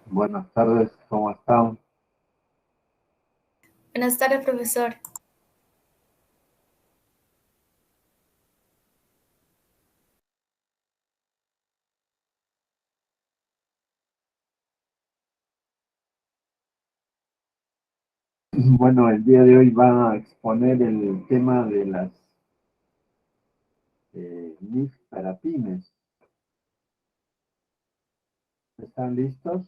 Buenas tardes, ¿cómo están? Buenas tardes, profesor. Bueno, el día de hoy va a exponer el tema de las NIF para pymes. ¿Están listos?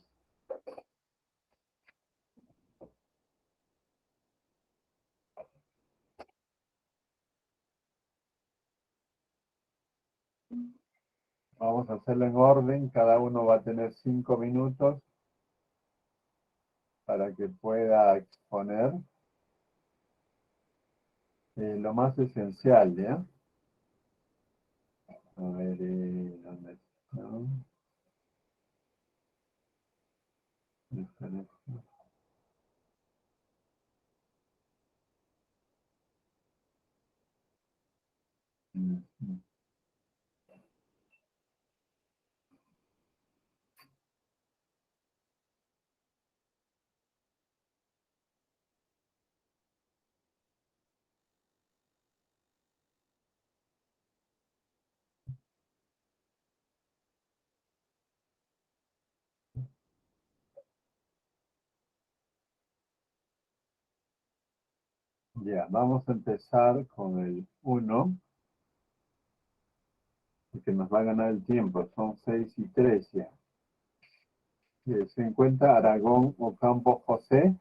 Vamos a hacerlo en orden. Cada uno va a tener 5 minutos para que pueda exponer lo más esencial, ¿ya? A ver, ¿dónde está? Espera. Ya, vamos a empezar con el uno, que nos va a ganar el tiempo. Son 6:03 ya. Se encuentra Aragón Ocampo José.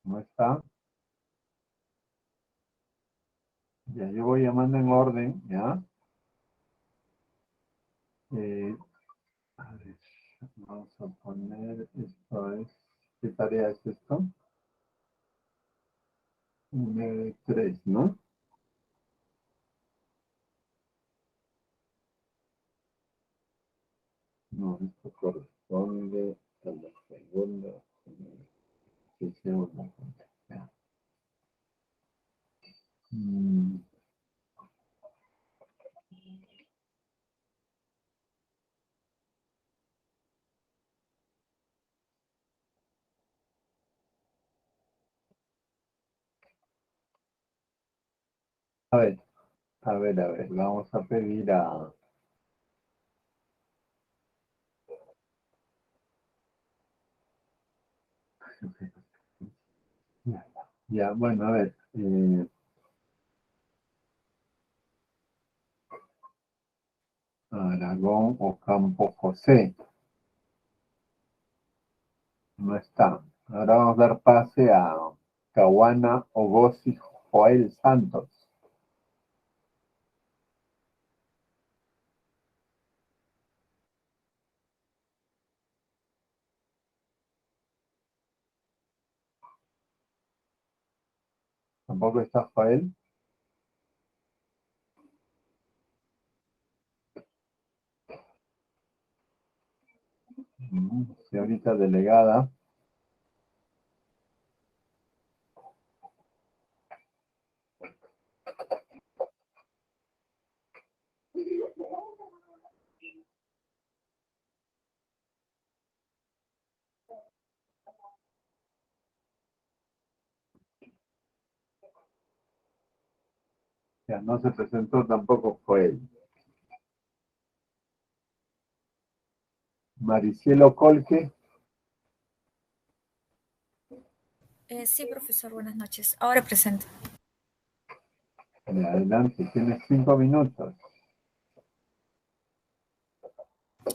¿No está? Ya, yo voy llamando en orden, ¿ya? Eh, a ver, vamos a poner, esto es, ¿qué tarea es esto? 3, ¿no? No, esto corresponde a la segunda, sí, segunda. Ya. Mm, a ver, vamos a pedir a... Ya, bueno, a ver, Aragón Ocampo José, no está. Ahora vamos a dar pase a Caguana Ogosi Joel Santos. Tampoco está Joel. Señorita delegada. Ya no se presentó tampoco Joel. Maricielo Colque. Sí, profesor, buenas noches. Ahora presente. Adelante, tienes 5 minutos.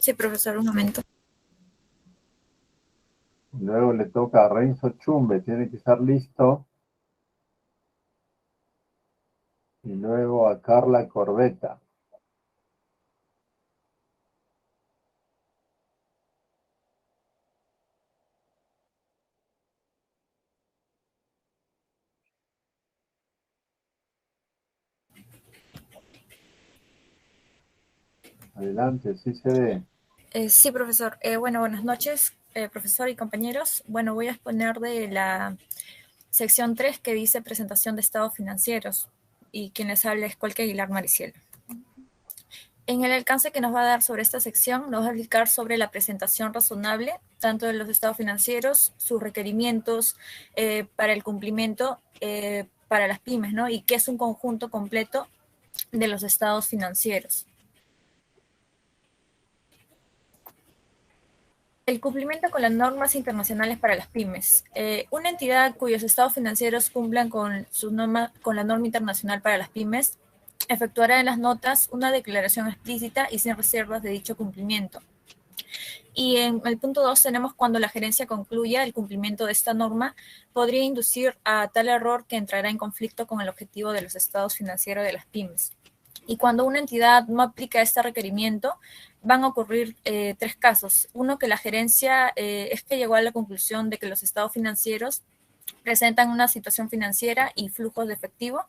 Sí, profesor, un momento. Luego le toca a Renzo Chumbe, tiene que estar listo. Y luego a Carla Corbeta. Adelante, sí se ve. Sí, profesor. Bueno, buenas noches. profesor y compañeros. Bueno, voy a exponer de la sección 3 que dice presentación de estados financieros y quien les habla es Colque Aguilar Maricielo. En el alcance que nos va a dar sobre esta sección, nos va a explicar sobre la presentación razonable, tanto de los estados financieros, sus requerimientos para el cumplimiento para las pymes, ¿no? Y qué es un conjunto completo de los estados financieros. El cumplimiento con las normas internacionales para las pymes. Una entidad cuyos estados financieros cumplan con la norma internacional para las pymes efectuará en las notas una declaración explícita y sin reservas de dicho cumplimiento. Y en el punto 2 tenemos cuando la gerencia concluya el cumplimiento de esta norma, podría inducir a tal error que entrará en conflicto con el objetivo de los estados financieros de las pymes. Y cuando una entidad no aplica este requerimiento, van a ocurrir 3 casos. Uno, que la gerencia es que llegó a la conclusión de que los estados financieros presentan una situación financiera y flujos de efectivo.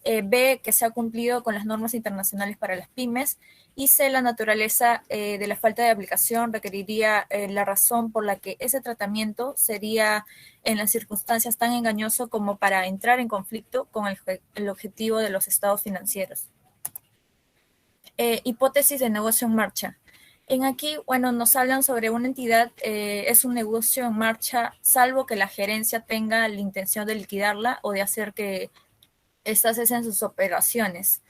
B, que se ha cumplido con las normas internacionales para las pymes. Y C, la naturaleza de la falta de aplicación requeriría la razón por la que ese tratamiento sería en las circunstancias tan engañoso como para entrar en conflicto con el objetivo de los estados financieros. Hipótesis de negocio en marcha. En aquí, bueno, nos hablan sobre una entidad, es un negocio en marcha, salvo que la gerencia tenga la intención de liquidarla o de hacer que éstas cesen sus operaciones.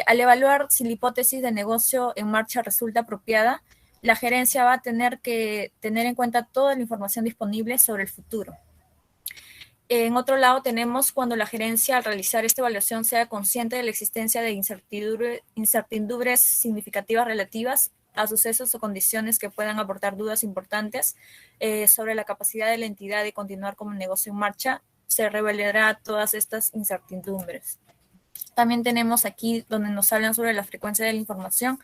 Al evaluar si la hipótesis de negocio en marcha resulta apropiada, la gerencia va a tener que tener en cuenta toda la información disponible sobre el futuro. En otro lado tenemos cuando la gerencia al realizar esta evaluación sea consciente de la existencia de incertidumbres significativas relativas a sucesos o condiciones que puedan aportar dudas importantes sobre la capacidad de la entidad de continuar como un negocio en marcha, se revelará todas estas incertidumbres. También tenemos aquí donde nos hablan sobre la frecuencia de la información.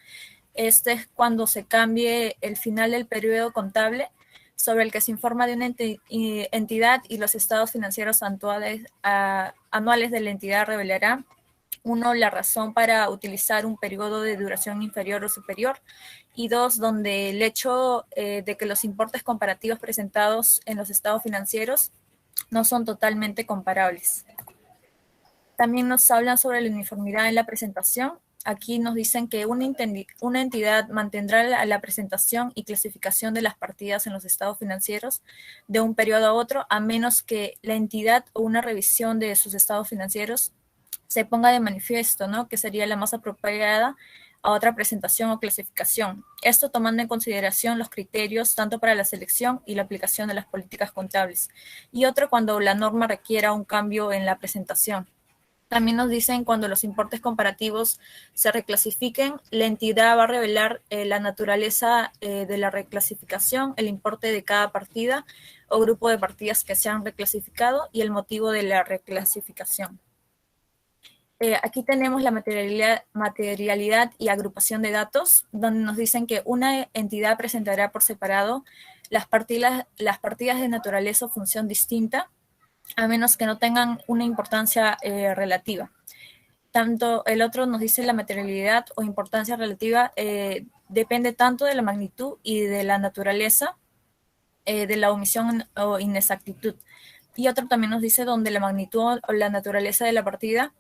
Este es cuando se cambie el final del periodo contable sobre el que se informa de una entidad y los estados financieros anuales de la entidad revelará, uno, la razón para utilizar un periodo de duración inferior o superior, y dos, donde el hecho de que los importes comparativos presentados en los estados financieros no son totalmente comparables. También nos hablan sobre la uniformidad en la presentación. Aquí nos dicen que una entidad mantendrá la presentación y clasificación de las partidas en los estados financieros de un periodo a otro, a menos que la entidad o una revisión de sus estados financieros se ponga de manifiesto, ¿no? Que sería la más apropiada a otra presentación o clasificación. Esto tomando en consideración los criterios tanto para la selección y la aplicación de las políticas contables. Y otro cuando la norma requiera un cambio en la presentación. También nos dicen cuando los importes comparativos se reclasifiquen, la entidad va a revelar la naturaleza de la reclasificación, el importe de cada partida o grupo de partidas que se han reclasificado y el motivo de la reclasificación. Aquí tenemos la materialidad y agrupación de datos, donde nos dicen que una entidad presentará por separado las partidas de naturaleza o función distinta, a menos que no tengan una importancia relativa. Tanto el otro nos dice la materialidad o importancia relativa depende tanto de la magnitud y de la naturaleza de la omisión o inexactitud. Y otro también nos dice donde la magnitud o la naturaleza de la partida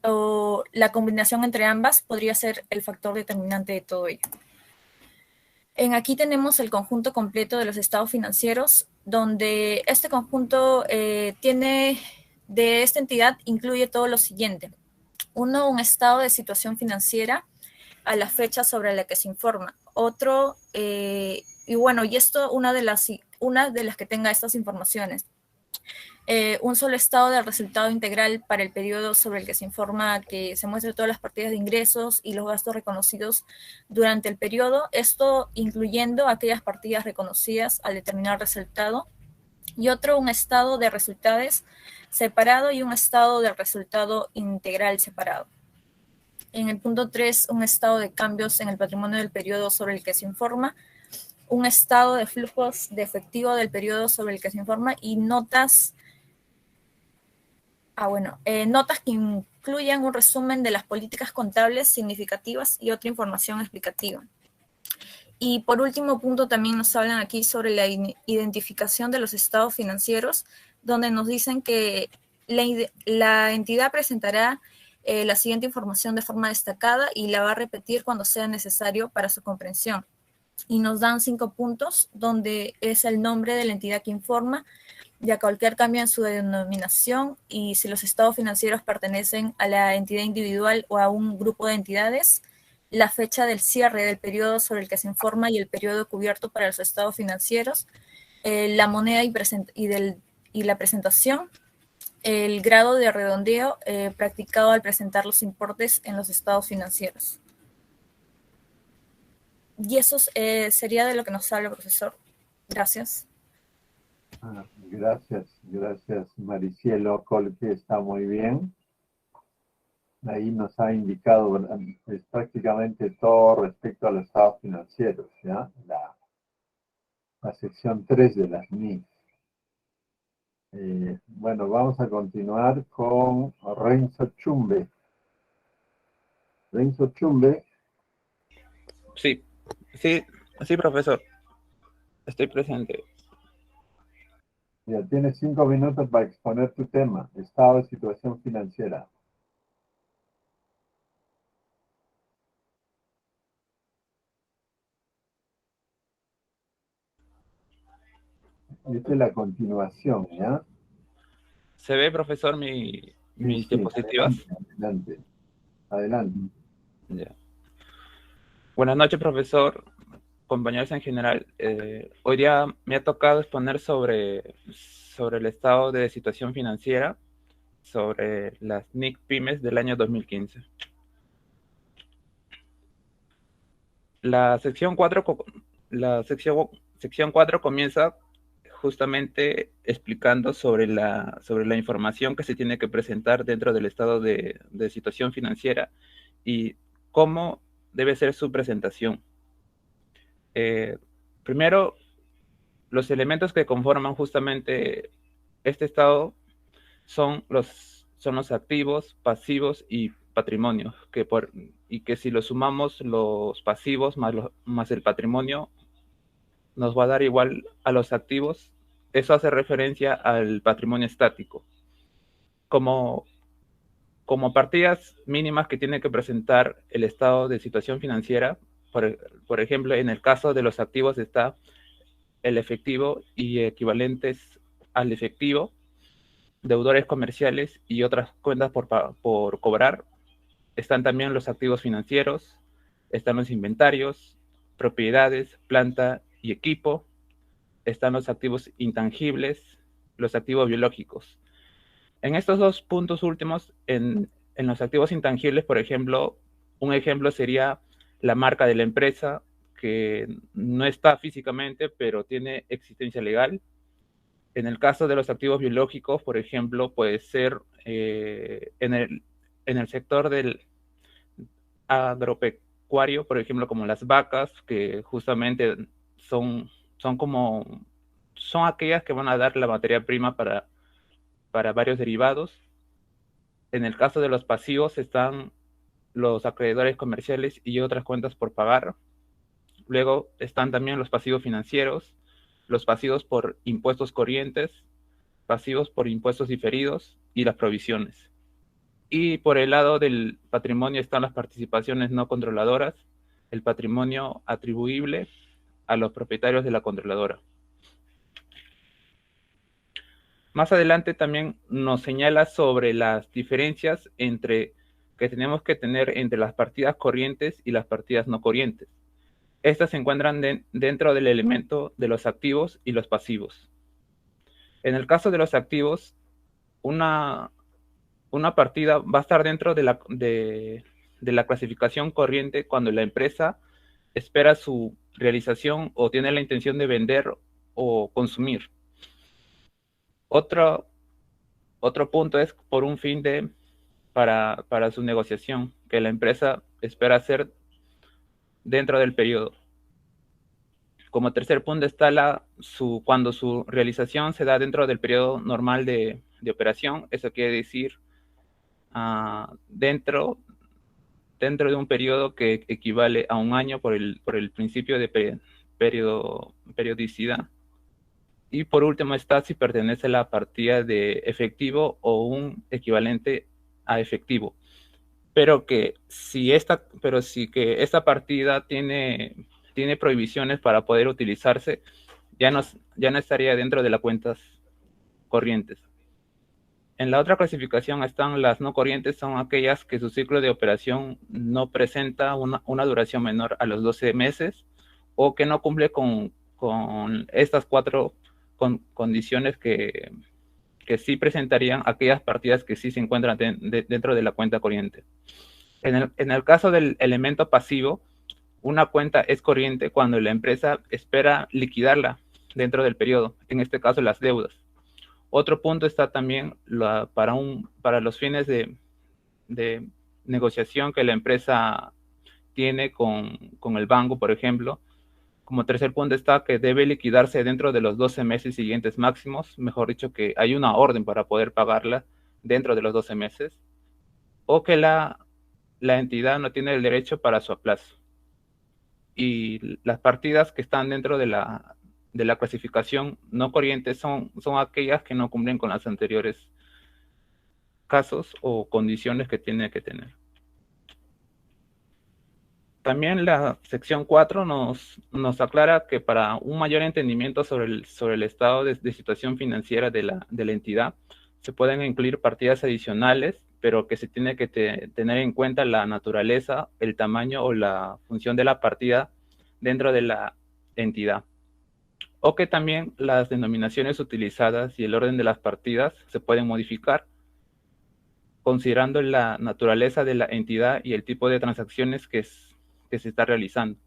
o la combinación entre ambas podría ser el factor determinante de todo ello. Aquí tenemos el conjunto completo de los estados financieros, donde este conjunto de esta entidad incluye todo lo siguiente. Uno, un estado de situación financiera a la fecha sobre la que se informa. Otro, y esto una de las que tenga estas informaciones. Un solo estado del resultado integral para el periodo sobre el que se informa, que se muestran todas las partidas de ingresos y los gastos reconocidos durante el periodo, esto incluyendo aquellas partidas reconocidas al determinar resultado, y otro, un estado de resultados separado y un estado de resultado integral separado. En el punto 3, un estado de cambios en el patrimonio del periodo sobre el que se informa, un estado de flujos de efectivo del periodo sobre el que se informa y notas que incluyan un resumen de las políticas contables significativas y otra información explicativa. Y por último punto también nos hablan aquí sobre la identificación de los estados financieros, donde nos dicen que la entidad presentará la siguiente información de forma destacada y la va a repetir cuando sea necesario para su comprensión. Y nos dan 5 puntos, donde es el nombre de la entidad que informa, ya cualquier cambio en su denominación y si los estados financieros pertenecen a la entidad individual o a un grupo de entidades, la fecha del cierre del periodo sobre el que se informa y el periodo cubierto para los estados financieros, la moneda y la presentación, el grado de redondeo practicado al presentar los importes en los estados financieros. Y eso sería de lo que nos habla el profesor. Gracias. Gracias Maricielo Colque, está muy bien. Ahí nos ha indicado pues, prácticamente todo respecto a los estados financieros, ¿ya? La sección 3 de las NIF. Bueno, vamos a continuar con Renzo Chumbe. Renzo Chumbe. Sí, profesor. Estoy presente. Ya tienes 5 minutos para exponer tu tema, estado de situación financiera. Esta es la continuación, ¿ya? ¿Se ve, profesor, mis diapositivas? Adelante. Ya. Buenas noches, profesor, compañeros en general. Hoy día me ha tocado exponer sobre el estado de situación financiera, sobre las NIC Pymes del año 2015. La sección 4 comienza justamente explicando sobre la información que se tiene que presentar dentro del estado de situación financiera y cómo debe ser su presentación. Primero, los elementos que conforman justamente este estado son los activos, pasivos y patrimonios, y que si lo sumamos los pasivos más el patrimonio, nos va a dar igual a los activos. Eso hace referencia al patrimonio estático. Como partidas mínimas que tiene que presentar el estado de situación financiera, por ejemplo, en el caso de los activos está el efectivo y equivalentes al efectivo, deudores comerciales y otras cuentas por cobrar. Están también los activos financieros, están los inventarios, propiedades, planta y equipo, están los activos intangibles, los activos biológicos. En estos dos puntos últimos, en los activos intangibles, por ejemplo, un ejemplo sería la marca de la empresa, que no está físicamente, pero tiene existencia legal. En el caso de los activos biológicos, por ejemplo, puede ser en el sector del agropecuario, por ejemplo, como las vacas, que justamente son aquellas que van a dar la materia prima para varios derivados. En el caso de los pasivos están los acreedores comerciales y otras cuentas por pagar. Luego están también los pasivos financieros, los pasivos por impuestos corrientes, pasivos por impuestos diferidos y las provisiones. Y por el lado del patrimonio están las participaciones no controladoras, el patrimonio atribuible a los propietarios de la controladora. Más adelante también nos señala sobre las diferencias que tenemos que tener entre las partidas corrientes y las partidas no corrientes. Estas se encuentran dentro del elemento de los activos y los pasivos. En el caso de los activos, una partida va a estar dentro de la clasificación corriente cuando la empresa espera su realización o tiene la intención de vender o consumir. Otro punto es por un fin para su negociación, que la empresa espera hacer dentro del periodo. Como tercer punto está cuando su realización se da dentro del periodo normal de operación. Eso quiere decir dentro dentro de un periodo que equivale a un año por el principio de periodicidad. Y por último está si pertenece a la partida de efectivo o un equivalente a efectivo. Pero si esta partida tiene prohibiciones para poder utilizarse, ya no estaría dentro de las cuentas corrientes. En la otra clasificación están las no corrientes, son aquellas que su ciclo de operación no presenta una duración menor a los 12 meses o que no cumple con estas 4 condiciones que sí presentarían aquellas partidas que sí se encuentran dentro de la cuenta corriente. En el caso del elemento pasivo, una cuenta es corriente cuando la empresa espera liquidarla dentro del periodo, en este caso las deudas. Otro punto está también para los fines de negociación que la empresa tiene con el banco, por ejemplo. Como tercer punto está que debe liquidarse dentro de los 12 meses siguientes máximos, mejor dicho, que hay una orden para poder pagarla dentro de los 12 meses, o que la entidad no tiene el derecho para su aplazo. Y las partidas que están dentro de la clasificación no corriente son aquellas que no cumplen con los anteriores casos o condiciones que tiene que tener. También la sección 4 nos aclara que para un mayor entendimiento sobre el estado de situación financiera de la entidad, se pueden incluir partidas adicionales, pero que se tiene que tener en cuenta la naturaleza, el tamaño o la función de la partida dentro de la entidad. O que también las denominaciones utilizadas y el orden de las partidas se pueden modificar, considerando la naturaleza de la entidad y el tipo de transacciones que se está realizando.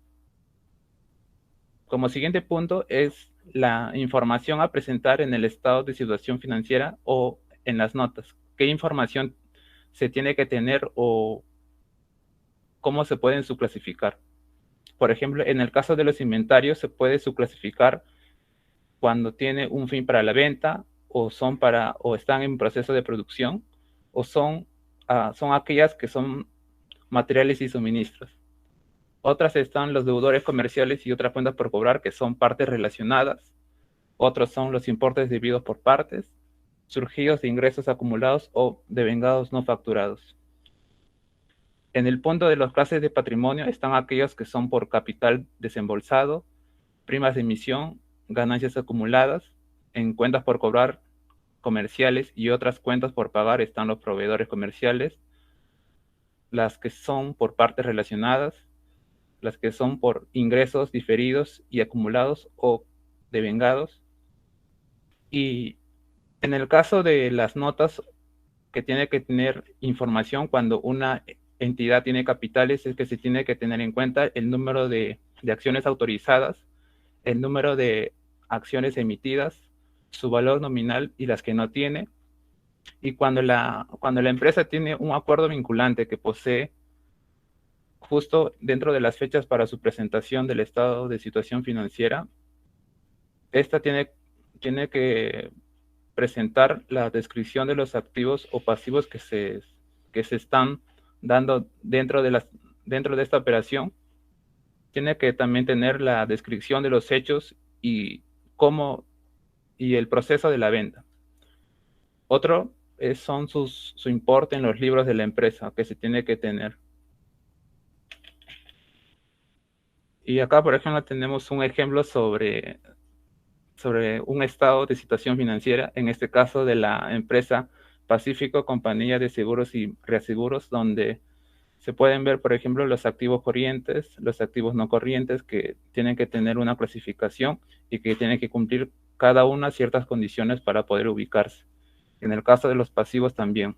Como siguiente punto es la información a presentar en el estado de situación financiera o en las notas. ¿Qué información se tiene que tener o cómo se pueden subclasificar? Por ejemplo, en el caso de los inventarios se puede subclasificar cuando tiene un fin para la venta o están en proceso de producción o son aquellas que son materiales y suministros. Otras están los deudores comerciales y otras cuentas por cobrar, que son partes relacionadas. Otros son los importes debidos por partes, surgidos de ingresos acumulados o devengados no facturados. En el punto de las clases de patrimonio están aquellos que son por capital desembolsado, primas de emisión, ganancias acumuladas. En cuentas por cobrar comerciales y otras cuentas por pagar están los proveedores comerciales, las que son por partes relacionadas, las que son por ingresos diferidos y acumulados o devengados. Y en el caso de las notas, que tiene que tener información cuando una entidad tiene capitales, es que se tiene que tener en cuenta el número de acciones autorizadas, el número de acciones emitidas, su valor nominal y las que no tiene. Y cuando la empresa tiene un acuerdo vinculante que posee justo dentro de las fechas para su presentación del estado de situación financiera, esta tiene que presentar la descripción de los activos o pasivos que se están dando dentro de esta operación. Tiene que también tener la descripción de los hechos y el proceso de la venta. Otro son su importe en los libros de la empresa que se tiene que tener. Y acá, por ejemplo, tenemos un ejemplo sobre un estado de situación financiera, en este caso de la empresa Pacífico, compañía de seguros y reaseguros, donde se pueden ver, por ejemplo, los activos corrientes, los activos no corrientes, que tienen que tener una clasificación y que tienen que cumplir cada una ciertas condiciones para poder ubicarse. En el caso de los pasivos también.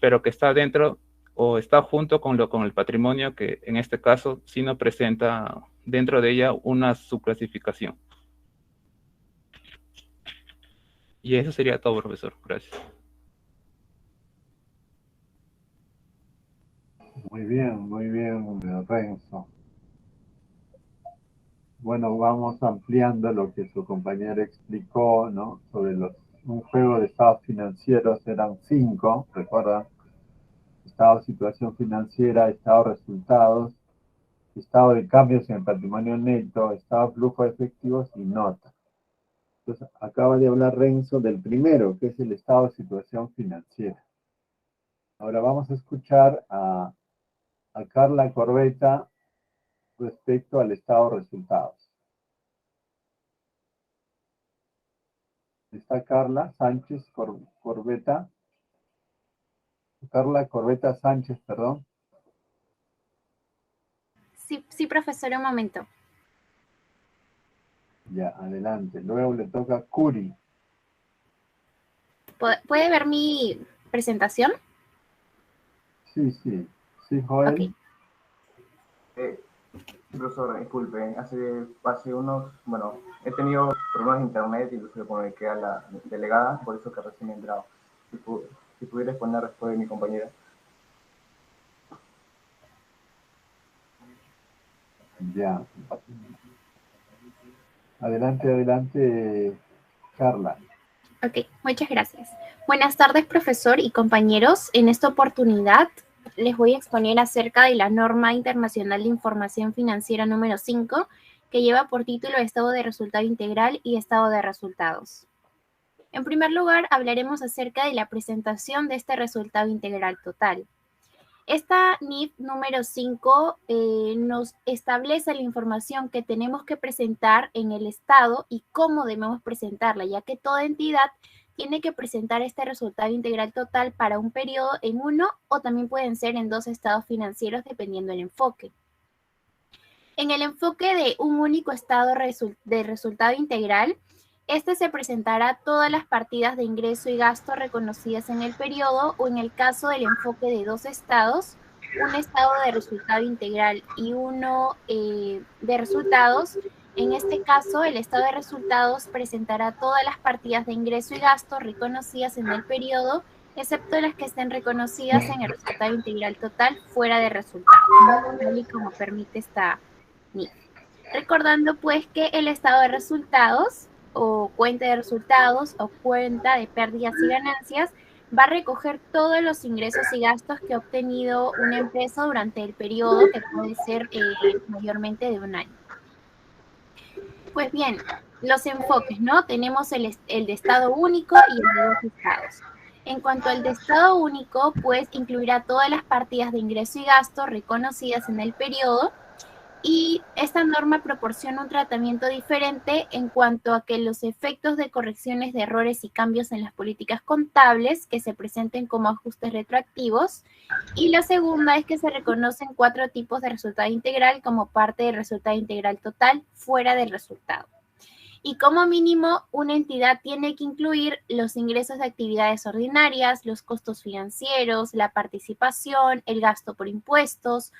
Pero que está dentro o está junto con el patrimonio, que en este caso sí no presenta dentro de ella una subclasificación. Y eso sería todo, profesor. Gracias. Muy bien, Renzo. Bueno, vamos ampliando lo que su compañero explicó, ¿no? Sobre un juego de estados financieros, eran 5, ¿recuerdan? estado de situación financiera, estado de resultados, estado de cambios en el patrimonio neto, estado de flujo de efectivos y nota. Entonces, acaba de hablar Renzo del primero, que es el estado de situación financiera. Ahora vamos a escuchar a Carla Corbetta respecto al estado de resultados. Está Carla Sánchez Corbetta. Carla Corbetta Sánchez, perdón. Sí, profesor, un momento. Ya, adelante. Luego le toca a Curi. ¿Puede ver mi presentación? Sí, sí. Sí, Joel. Ok. Profesor, disculpe, hace unos, bueno, he tenido problemas de internet y se me queda la delegada, por eso que recién he entrado. Si pudiera exponer después de mi compañera. Ya. Adelante, Carla. Ok, muchas gracias. Buenas tardes, profesor y compañeros. En esta oportunidad les voy a exponer acerca de la norma internacional de información financiera número 5, que lleva por título Estado de Resultado Integral y Estado de Resultados. En primer lugar, hablaremos acerca de la presentación de este resultado integral total. Esta NIF número 5 nos establece la información que tenemos que presentar en el estado y cómo debemos presentarla, ya que toda entidad tiene que presentar este resultado integral total para un periodo en uno o también pueden ser en dos estados financieros dependiendo del enfoque. En el enfoque de un único estado de resultado integral, este se presentará todas las partidas de ingreso y gasto reconocidas en el periodo o en el caso del enfoque de dos estados, un estado de resultado integral y uno de resultados. En este caso, el estado de resultados presentará todas las partidas de ingreso y gasto reconocidas en el periodo, excepto las que estén reconocidas en el resultado integral total fuera de resultados, tal y como permite esta NIF. Recordando pues que el estado de resultados o cuenta de resultados o cuenta de pérdidas y ganancias va a recoger todos los ingresos y gastos que ha obtenido una empresa durante el periodo que puede ser mayormente de un año. Pues bien, los enfoques, ¿no? Tenemos el de estado único y el de dos estados. En cuanto al de estado único, pues incluirá todas las partidas de ingreso y gasto reconocidas en el periodo. Y esta norma proporciona un tratamiento diferente en cuanto a que los efectos de correcciones de errores y cambios en las políticas contables que se presenten como ajustes retroactivos. Y la segunda es que se reconocen 4 tipos de resultado integral como parte del resultado integral total fuera del resultado. Y como mínimo, una entidad tiene que incluir los ingresos de actividades ordinarias, los costos financieros, la participación, el gasto por impuestos,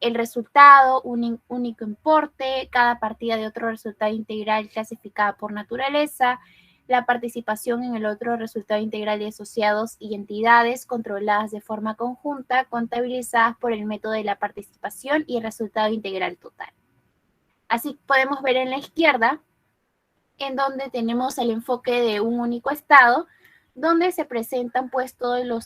el resultado, un único importe, cada partida de otro resultado integral clasificada por naturaleza, la participación en el otro resultado integral de asociados y entidades controladas de forma conjunta, contabilizadas por el método de la participación y el resultado integral total. Así podemos ver en la izquierda, en donde tenemos el enfoque de un único estado, donde se presentan pues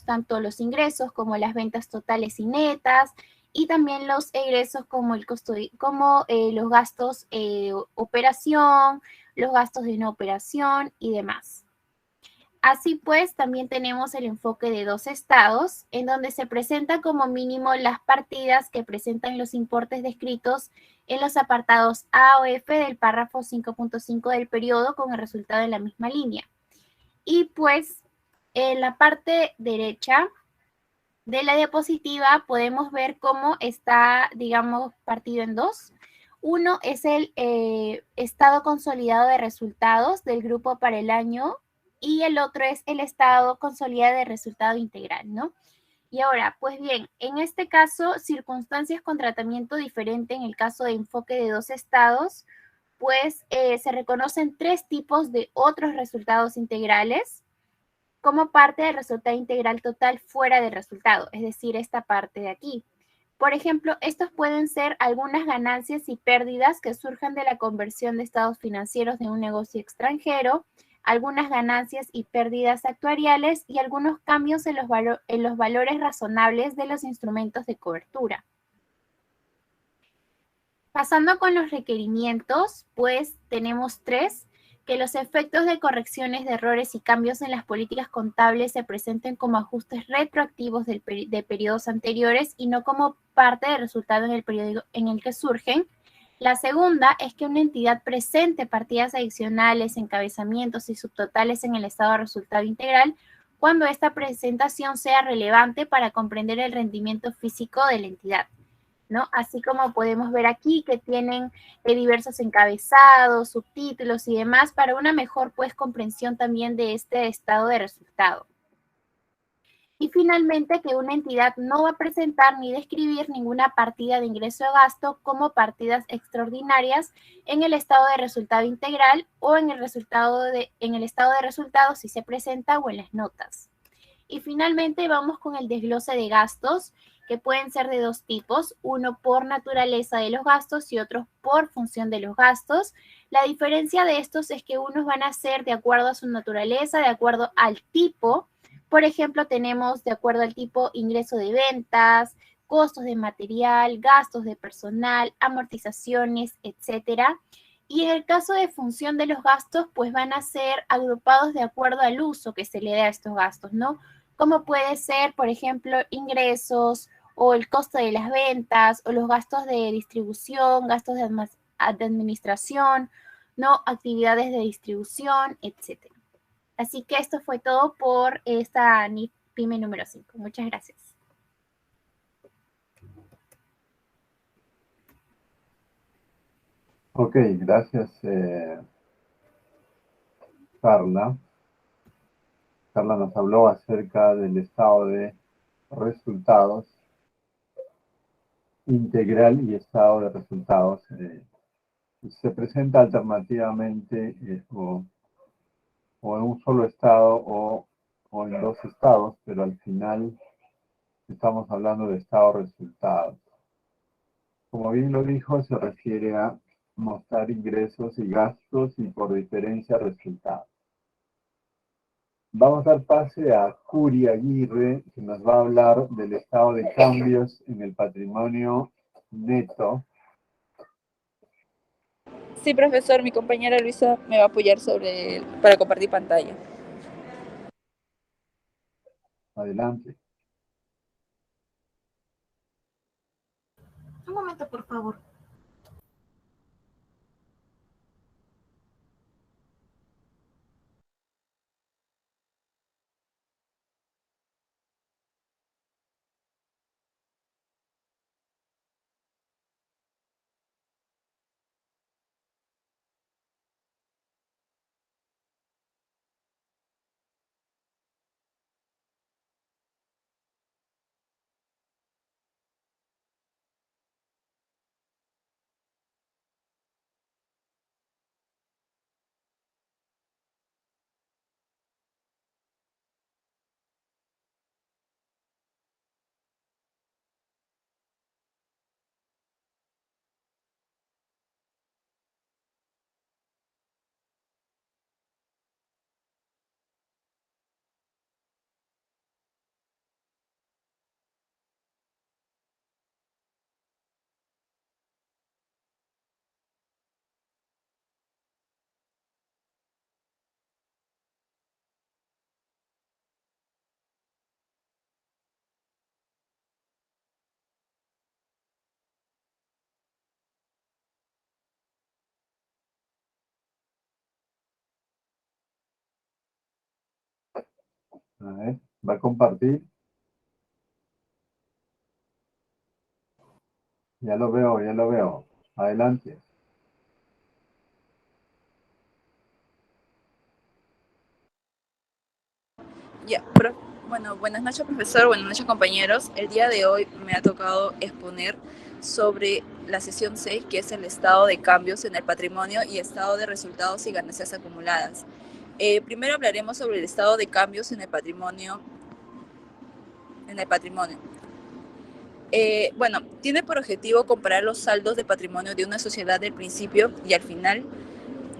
tanto los ingresos como las ventas totales y netas, y también los egresos como el costo los gastos operación, los gastos de no operación y demás. Así pues, también tenemos el enfoque de dos estados, en donde se presentan como mínimo las partidas que presentan los importes descritos en los apartados A o F del párrafo 5.5 del periodo con el resultado en la misma línea. Y pues, en la parte derecha de la diapositiva podemos ver cómo está, digamos, partido en dos. Uno es el estado consolidado de resultados del grupo para el año y el otro es el estado consolidado de resultado integral, ¿no? Y ahora, pues bien, en este caso, circunstancias con tratamiento diferente en el caso de enfoque de dos estados, pues se reconocen 3 tipos de otros resultados integrales como parte del resultado integral total fuera del resultado, es decir, esta parte de aquí. Por ejemplo, estos pueden ser algunas ganancias y pérdidas que surjan de la conversión de estados financieros de un negocio extranjero, algunas ganancias y pérdidas actuariales y algunos cambios en los valores razonables de los instrumentos de cobertura. Pasando con los requerimientos, pues tenemos 3, que los efectos de correcciones de errores y cambios en las políticas contables se presenten como ajustes retroactivos de periodos anteriores y no como parte del resultado en el periodo en el que surgen. La segunda es que una entidad presente partidas adicionales, encabezamientos y subtotales en el estado de resultado integral cuando esta presentación sea relevante para comprender el rendimiento físico de la entidad, ¿no? Así como podemos ver aquí que tienen diversos encabezados, subtítulos y demás para una mejor pues comprensión también de este estado de resultado. Y finalmente que una entidad no va a presentar ni describir ninguna partida de ingreso o gasto como partidas extraordinarias en el estado de resultado integral o en el estado de resultados si se presenta o en las notas. Y finalmente vamos con el desglose de gastos, que pueden ser de 2 tipos, uno por naturaleza de los gastos y otro por función de los gastos. La diferencia de estos es que unos van a ser de acuerdo a su naturaleza, de acuerdo al tipo. Por ejemplo, tenemos de acuerdo al tipo ingreso de ventas, costos de material, gastos de personal, amortizaciones, etcétera. Y en el caso de función de los gastos, pues van a ser agrupados de acuerdo al uso que se le dé a estos gastos, ¿no? Como puede ser, por ejemplo, ingresos o el costo de las ventas o los gastos de distribución, gastos de administración, ¿no? Actividades de distribución, etcétera. Así que esto fue todo por esta NIF PYME número 5. Muchas gracias. Ok, gracias, Carla. Carla nos habló acerca del estado de resultados integral y estado de resultados. Se presenta alternativamente o en un solo estado o en 2 estados, pero al final estamos hablando de estado de resultados. Como bien lo dijo, se refiere a mostrar ingresos y gastos y por diferencia resultados. Vamos a dar pase a Curi Aguirre, que nos va a hablar del estado de cambios en el patrimonio neto. Sí, profesor, mi compañera Luisa me va a apoyar para compartir pantalla. Adelante. Un momento, por favor. A ver, ¿va a compartir? Ya lo veo, ya lo veo. Adelante. Ya, bueno, buenas noches, profesor, buenas noches, compañeros. El día de hoy me ha tocado exponer sobre la sesión 6, que es el estado de cambios en el patrimonio y estado de resultados y ganancias acumuladas. Primero hablaremos sobre el estado de cambios en el patrimonio. Bueno, tiene por objetivo comparar los saldos de patrimonio de una sociedad del principio y al final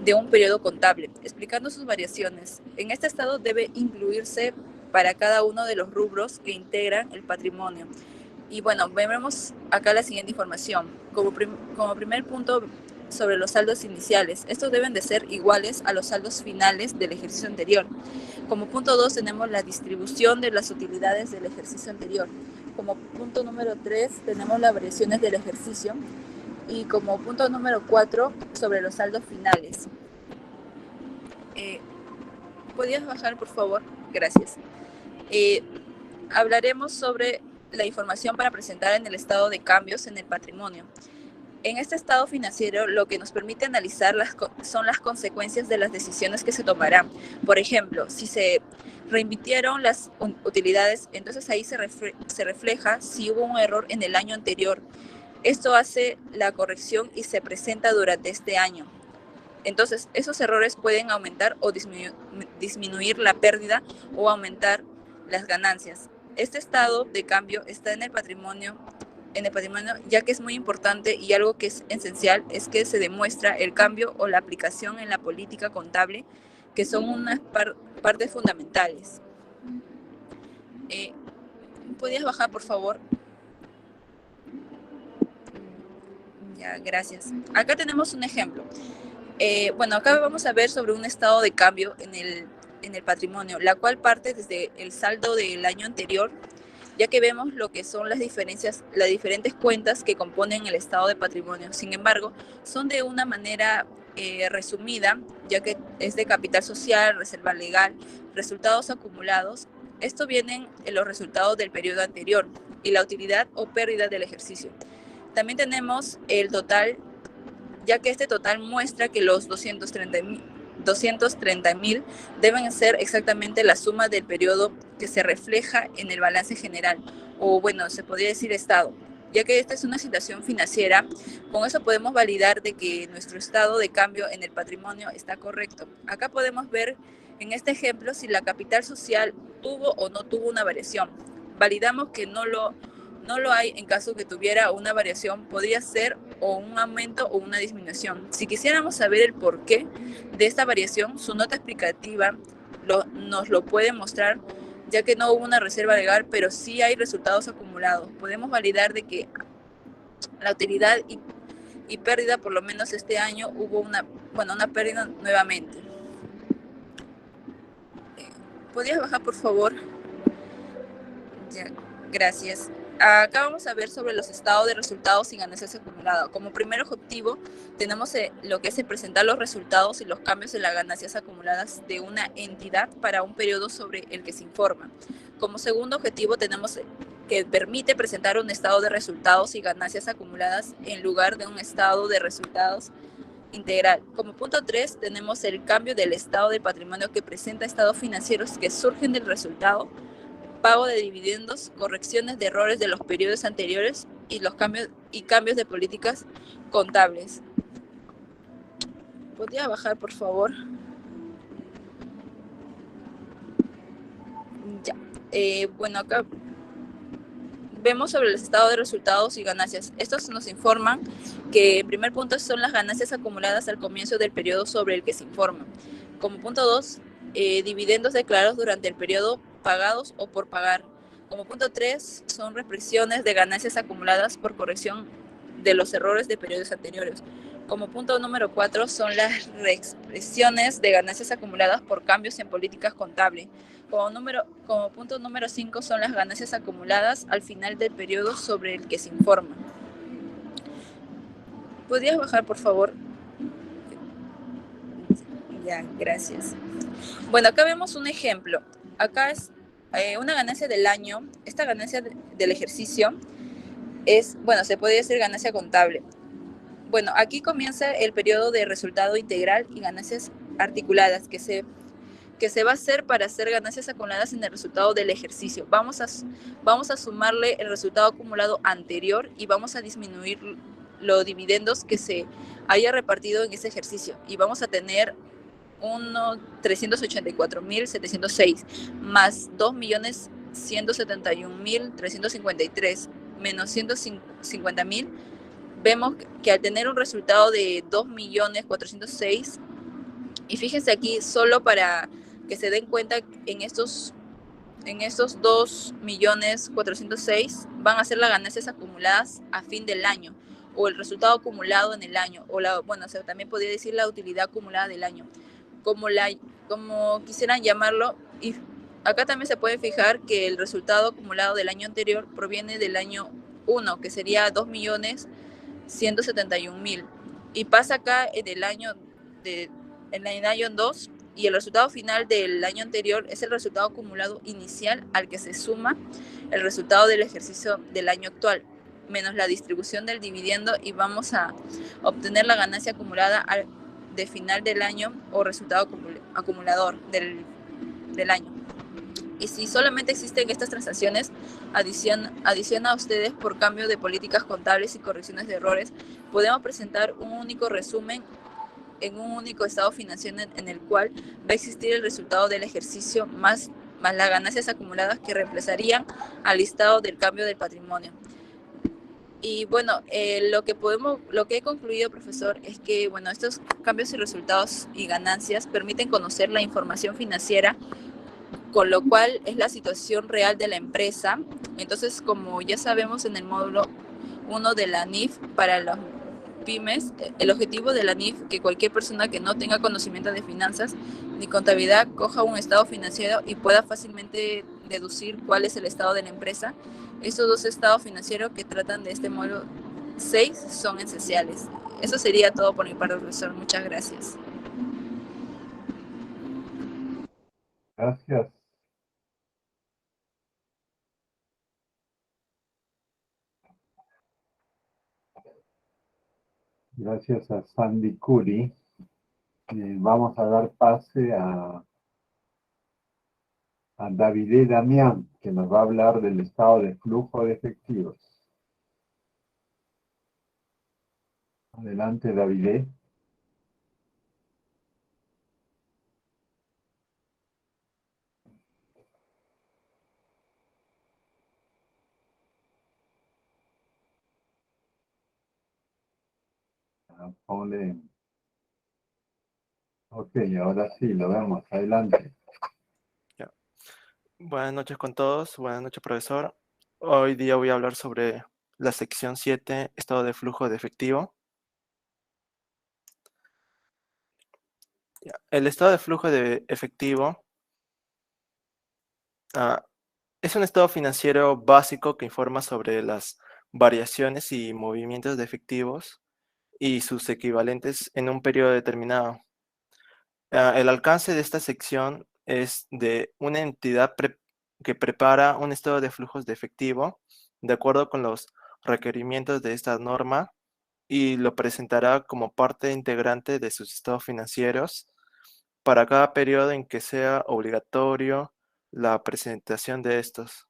de un periodo contable, explicando sus variaciones. En este estado debe incluirse para cada uno de los rubros que integran el patrimonio. Y bueno, vemos acá la siguiente información. Como primer punto, sobre los saldos iniciales. Estos deben de ser iguales a los saldos finales del ejercicio anterior. Como punto 2 tenemos la distribución de las utilidades del ejercicio anterior. Como punto número 3 tenemos las variaciones del ejercicio. Y como punto número 4 sobre los saldos finales. ¿Podrías bajar, por favor? Gracias. Hablaremos sobre la información para presentar en el estado de cambios en el patrimonio. En este estado financiero, lo que nos permite analizar son las consecuencias de las decisiones que se tomarán. Por ejemplo, si se reinvirtieron las utilidades, entonces ahí se refleja si hubo un error en el año anterior. Esto hace la corrección y se presenta durante este año. Entonces, esos errores pueden aumentar o disminuir la pérdida o aumentar las ganancias. Este estado de cambio está en el patrimonio, ya que es muy importante, y algo que es esencial es que se demuestra el cambio o la aplicación en la política contable, que son unas partes fundamentales. ¿Podrías bajar, por favor? Ya, gracias. Acá tenemos un ejemplo. Bueno, acá vamos a ver sobre un estado de cambio en el patrimonio, la cual parte desde el saldo del año anterior, ya que vemos lo que son las diferentes cuentas que componen el estado de patrimonio. Sin embargo, son de una manera resumida, ya que es de capital social, reserva legal, resultados acumulados. Esto vienen en los resultados del periodo anterior y la utilidad o pérdida del ejercicio. También tenemos el total, ya que este total muestra que los 230.000 deben ser exactamente la suma del periodo que se refleja en el balance general, o bueno, se podría decir estado, ya que esta es una situación financiera. Con eso podemos validar de que nuestro estado de cambio en el patrimonio está correcto. Acá podemos ver en este ejemplo si la capital social tuvo o no tuvo una variación. Validamos que no lo hay. En caso que tuviera una variación, podría ser o un aumento o una disminución. Si quisiéramos saber el porqué de esta variación, su nota explicativa nos lo puede mostrar, ya que no hubo una reserva legal, pero sí hay resultados acumulados. Podemos validar de que la utilidad y pérdida, por lo menos este año, hubo una pérdida nuevamente. ¿Podrías bajar, por favor? Ya, gracias. Acá vamos a ver sobre los estados de resultados y ganancias acumuladas. Como primer objetivo tenemos lo que es presentar los resultados y los cambios en las ganancias acumuladas de una entidad para un periodo sobre el que se informa. Como segundo objetivo tenemos que permite presentar un estado de resultados y ganancias acumuladas en lugar de un estado de resultados integral. Como punto 3 tenemos el cambio del estado de patrimonio, que presenta estados financieros que surgen del resultado, pago de dividendos, correcciones de errores de los periodos anteriores y los cambios de políticas contables. ¿Podría bajar, por favor? Ya. Bueno, acá vemos sobre el estado de resultados y ganancias. Estos nos informan que el primer punto son las ganancias acumuladas al comienzo del periodo sobre el que se informa. Como punto 2, dividendos declarados durante el periodo, pagados o por pagar. Como punto 3 son represiones de ganancias acumuladas por corrección de los errores de periodos anteriores. Como punto número 4 son las reexpresiones de ganancias acumuladas por cambios en políticas contables. Como punto número 5 son las ganancias acumuladas al final del periodo sobre el que se informa. ¿Podrías bajar, por favor? Ya, gracias. Bueno, acá vemos un ejemplo. Acá es una ganancia del año. Esta ganancia del ejercicio se puede decir ganancia contable. Bueno, aquí comienza el periodo de resultado integral y ganancias articuladas que se va a hacer para hacer ganancias acumuladas en el resultado del ejercicio. Vamos a sumarle el resultado acumulado anterior y vamos a disminuir los dividendos que se haya repartido en ese ejercicio. Y vamos a tener 384.706 más 2.171.353 menos 150.000. Vemos que al tener un resultado de 2.406.000 Y fíjense aquí, solo para que se den cuenta, en estos 2.406.000 van a ser las ganancias acumuladas a fin del año, o el resultado acumulado en el año, o también podría decir la utilidad acumulada del año, como quisieran llamarlo. Y acá también se puede fijar que el resultado acumulado del año anterior proviene del año 1, que sería 2.171.000, y pasa acá en el año 2, y el resultado final del año anterior es el resultado acumulado inicial al que se suma el resultado del ejercicio del año actual, menos la distribución del dividendo, y vamos a obtener la ganancia acumulada de final del año, o resultado acumulador del año. Y si solamente existen estas transacciones, adiciona a ustedes por cambio de políticas contables y correcciones de errores, podemos presentar un único resumen en un único estado financiero, en el cual va a existir el resultado del ejercicio más las ganancias acumuladas, que reemplazarían al listado del cambio del patrimonio. Y bueno, lo que he concluido, profesor, es que bueno, estos cambios y resultados y ganancias permiten conocer la información financiera, con lo cual es la situación real de la empresa. Entonces, como ya sabemos en el módulo 1 de la NIF para los pymes, el objetivo de la NIF, que cualquier persona que no tenga conocimiento de finanzas ni contabilidad coja un estado financiero y pueda fácilmente deducir cuál es el estado de la empresa. Estos dos estados financieros que tratan de este módulo 6 son esenciales. Eso sería todo por mi parte, profesor. Muchas gracias. Gracias. Gracias a Sandy Curi. Vamos a dar pase a David Damián, que nos va a hablar del estado de flujo de efectivos. Adelante, David. Ponle. Ok, ahora sí, lo vemos. Adelante. Ya. Buenas noches con todos. Buenas noches, profesor. Hoy día voy a hablar sobre la sección 7, estado de flujo de efectivo. Ya. El estado de flujo de efectivo es un estado financiero básico que informa sobre las variaciones y movimientos de efectivos y sus equivalentes en un periodo determinado. El alcance de esta sección es de una entidad que prepara un estado de flujos de efectivo de acuerdo con los requerimientos de esta norma, y lo presentará como parte integrante de sus estados financieros para cada periodo en que sea obligatorio la presentación de estos.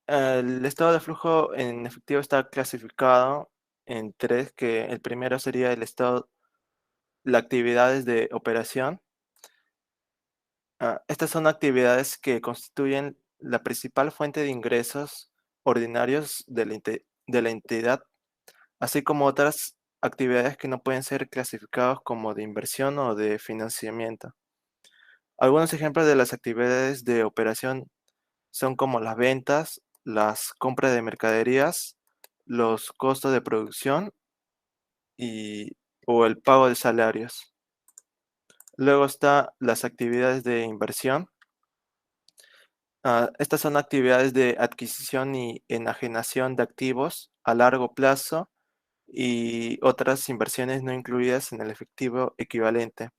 El estado de flujo en efectivo está clasificado en tres, que el primero sería el estado, las actividades de operación. Estas son actividades que constituyen la principal fuente de ingresos ordinarios de la entidad, así como otras actividades que no pueden ser clasificadas como de inversión o de financiamiento. Algunos ejemplos de las actividades de operación son como las ventas, las compras de mercaderías, los costos de producción o el pago de salarios. Luego está las actividades de inversión. Estas son actividades de adquisición y enajenación de activos a largo plazo y otras inversiones no incluidas en el efectivo equivalente.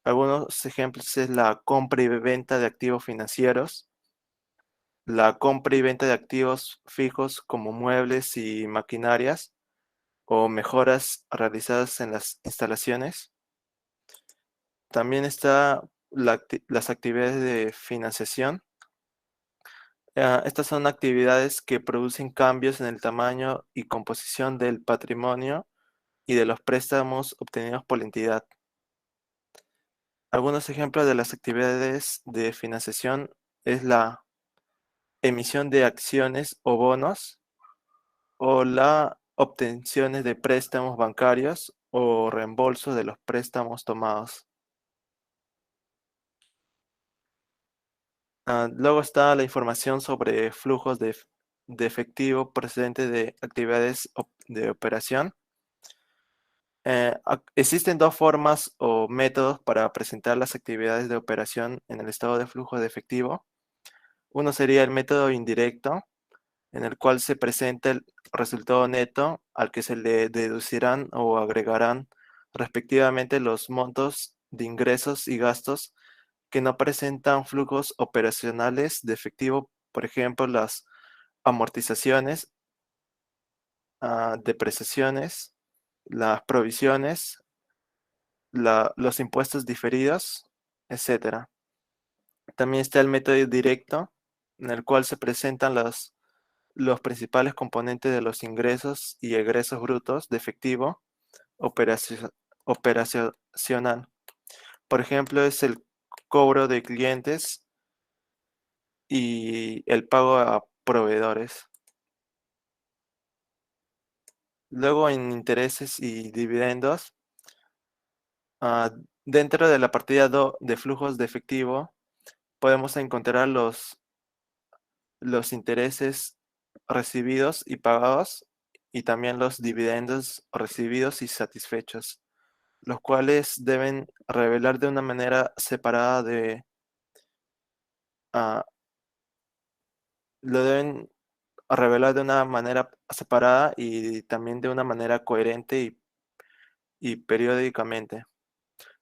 Algunos ejemplos es la compra y venta de activos financieros, la compra y venta de activos fijos como muebles y maquinarias o mejoras realizadas en las instalaciones. También está las actividades de financiación. Estas son actividades que producen cambios en el tamaño y composición del patrimonio y de los préstamos obtenidos por la entidad. Algunos ejemplos de las actividades de financiación es la emisión de acciones o bonos o la obtenciones de préstamos bancarios o reembolso de los préstamos tomados. Luego está la información sobre flujos de efectivo procedente de actividades de operación. Existen dos formas o métodos para presentar las actividades de operación en el estado de flujo de efectivo. Uno sería el método indirecto, en el cual se presenta el resultado neto al que se le deducirán o agregarán respectivamente los montos de ingresos y gastos que no presentan flujos operacionales de efectivo, por ejemplo, las amortizaciones, depreciaciones, las provisiones, los impuestos diferidos, etc. También está el método directo, en el cual se presentan los principales componentes de los ingresos y egresos brutos de efectivo operacional. Por ejemplo, es el cobro de clientes y el pago a proveedores. Luego, en intereses y dividendos, dentro de la partida de flujos de efectivo, podemos encontrar los intereses recibidos y pagados, y también los dividendos recibidos y satisfechos, los cuales deben revelar de una manera separada lo deben revelar de una manera separada y también de una manera coherente y periódicamente.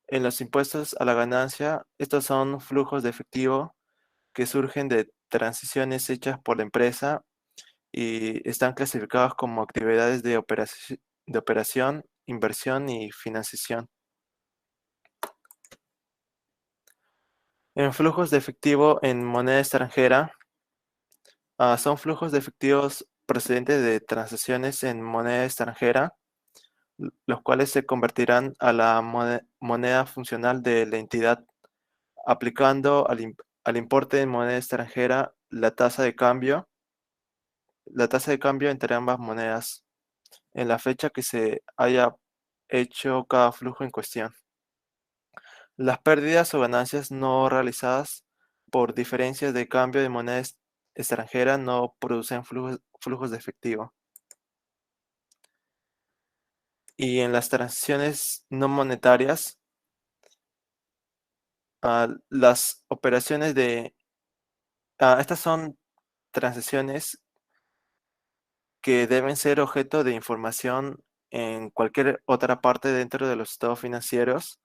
En los impuestos a la ganancia, estos son flujos de efectivo que surgen de transiciones hechas por la empresa y están clasificados como actividades de operación, inversión y financiación. En flujos de efectivo en moneda extranjera, son flujos de efectivos procedentes de transacciones en moneda extranjera, los cuales se convertirán a la moneda funcional de la entidad, aplicando al importe en moneda extranjera la tasa de cambio entre ambas monedas en la fecha que se haya hecho cada flujo en cuestión. Las pérdidas o ganancias no realizadas por diferencias de cambio de moneda extranjera no producen flujos de efectivo. Y en las transacciones no monetarias, las operaciones estas son transacciones que deben ser objeto de información en cualquier otra parte dentro de los estados financieros,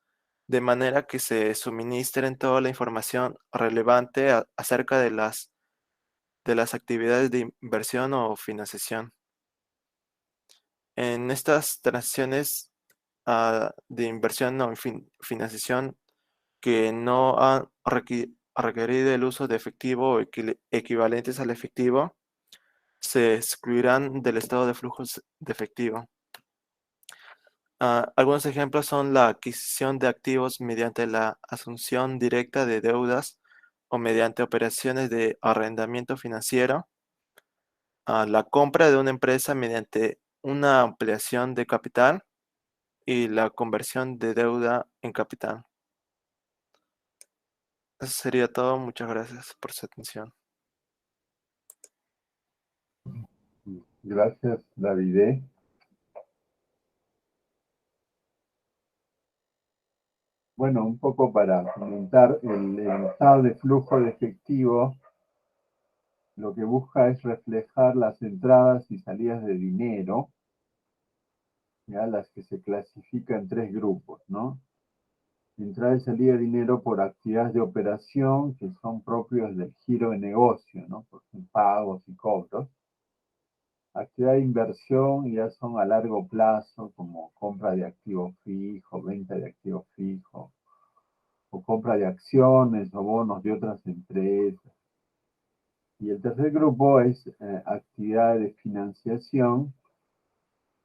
de manera que se suministren toda la información relevante acerca de las actividades de inversión o financiación. En estas transacciones de inversión o financiación que no han requerido el uso de efectivo o equivalentes al efectivo, se excluirán del estado de flujos de efectivo. Algunos ejemplos son la adquisición de activos mediante la asunción directa de deudas o mediante operaciones de arrendamiento financiero, la compra de una empresa mediante una ampliación de capital y la conversión de deuda en capital. Eso sería todo. Muchas gracias por su atención. Gracias, David. Bueno, un poco para comentar, el estado de flujo de efectivo lo que busca es reflejar las entradas y salidas de dinero, ya las que se clasifican en tres grupos, ¿no? Entrada y salida de dinero por actividades de operación que son propios del giro de negocio, ¿no? Por ejemplo, pagos y cobros. Actividad de inversión ya son a largo plazo, como compra de activo fijo, venta de activo fijo, o compra de acciones o bonos de otras empresas. Y el tercer grupo es actividad de financiación.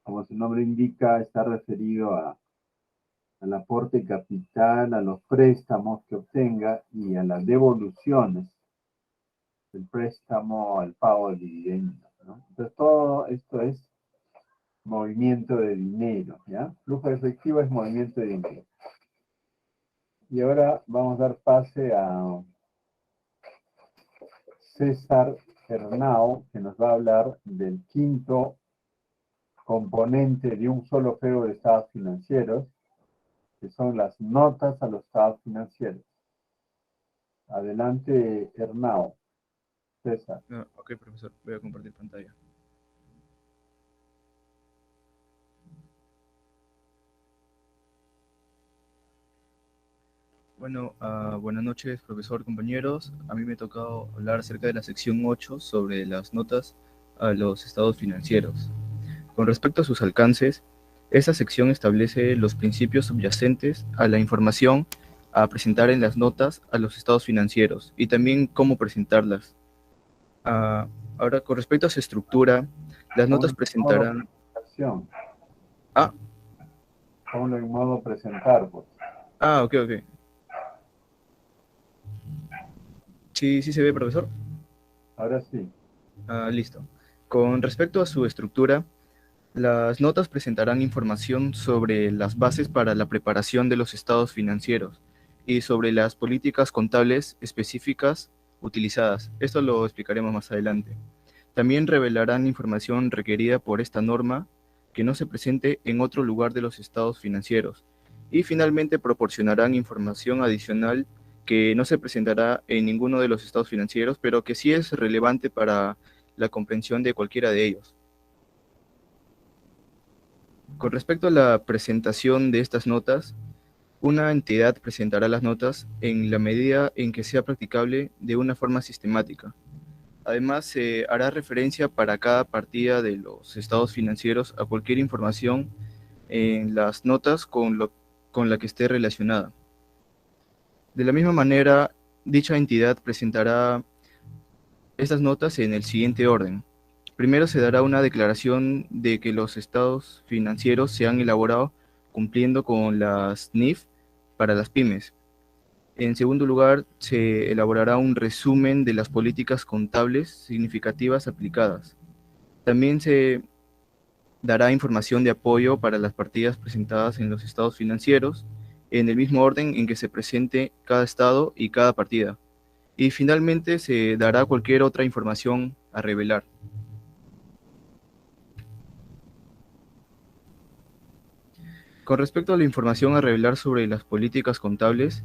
Como su nombre indica, está referido al aporte capital, a los préstamos que obtenga y a las devoluciones del préstamo, al pago de dividendos, ¿no? Entonces, todo esto es movimiento de dinero, ¿ya? Flujo de efectivo es movimiento de dinero. Y ahora vamos a dar pase a César Hernao, que nos va a hablar del quinto componente de un solo feo de estados financieros, que son las notas a los estados financieros. Adelante, Hernao. César. Ok, profesor, voy a compartir pantalla. Bueno, buenas noches, profesor, compañeros. A mí me ha tocado hablar acerca de la sección 8 sobre las notas a los estados financieros. Con respecto a sus alcances, esta sección establece los principios subyacentes a la información a presentar en las notas a los estados financieros y también cómo presentarlas. Ahora, con respecto a su estructura, las notas presentarán... Ponlo en modo presentar, pues. Ok. ¿Sí se ve, profesor? Ahora sí. Listo. Con respecto a su estructura, las notas presentarán información sobre las bases para la preparación de los estados financieros y sobre las políticas contables específicas utilizadas. Esto lo explicaremos más adelante. También revelarán información requerida por esta norma que no se presente en otro lugar de los estados financieros. Y finalmente proporcionarán información adicional que no se presentará en ninguno de los estados financieros, pero que sí es relevante para la comprensión de cualquiera de ellos. Con respecto a la presentación de estas notas, una entidad presentará las notas en la medida en que sea practicable de una forma sistemática. Además, se hará referencia para cada partida de los estados financieros a cualquier información en las notas con la que esté relacionada. De la misma manera, dicha entidad presentará estas notas en el siguiente orden. Primero se dará una declaración de que los estados financieros se han elaborado cumpliendo con las NIF para las pymes. En segundo lugar, se elaborará un resumen de las políticas contables significativas aplicadas. También se dará información de apoyo para las partidas presentadas en los estados financieros, en el mismo orden en que se presente cada estado y cada partida. Y finalmente se dará cualquier otra información a revelar. Con respecto a la información a revelar sobre las políticas contables,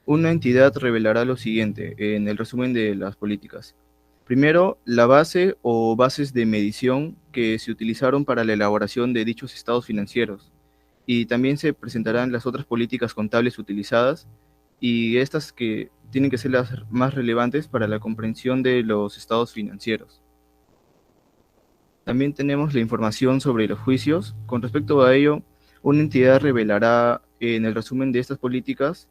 una entidad revelará lo siguiente en el resumen de las políticas. Primero, la base o bases de medición que se utilizaron para la elaboración de dichos estados financieros. Y también se presentarán las otras políticas contables utilizadas y estas que tienen que ser las más relevantes para la comprensión de los estados financieros. También tenemos la información sobre los juicios. Con respecto a ello, una entidad revelará en el resumen de estas políticas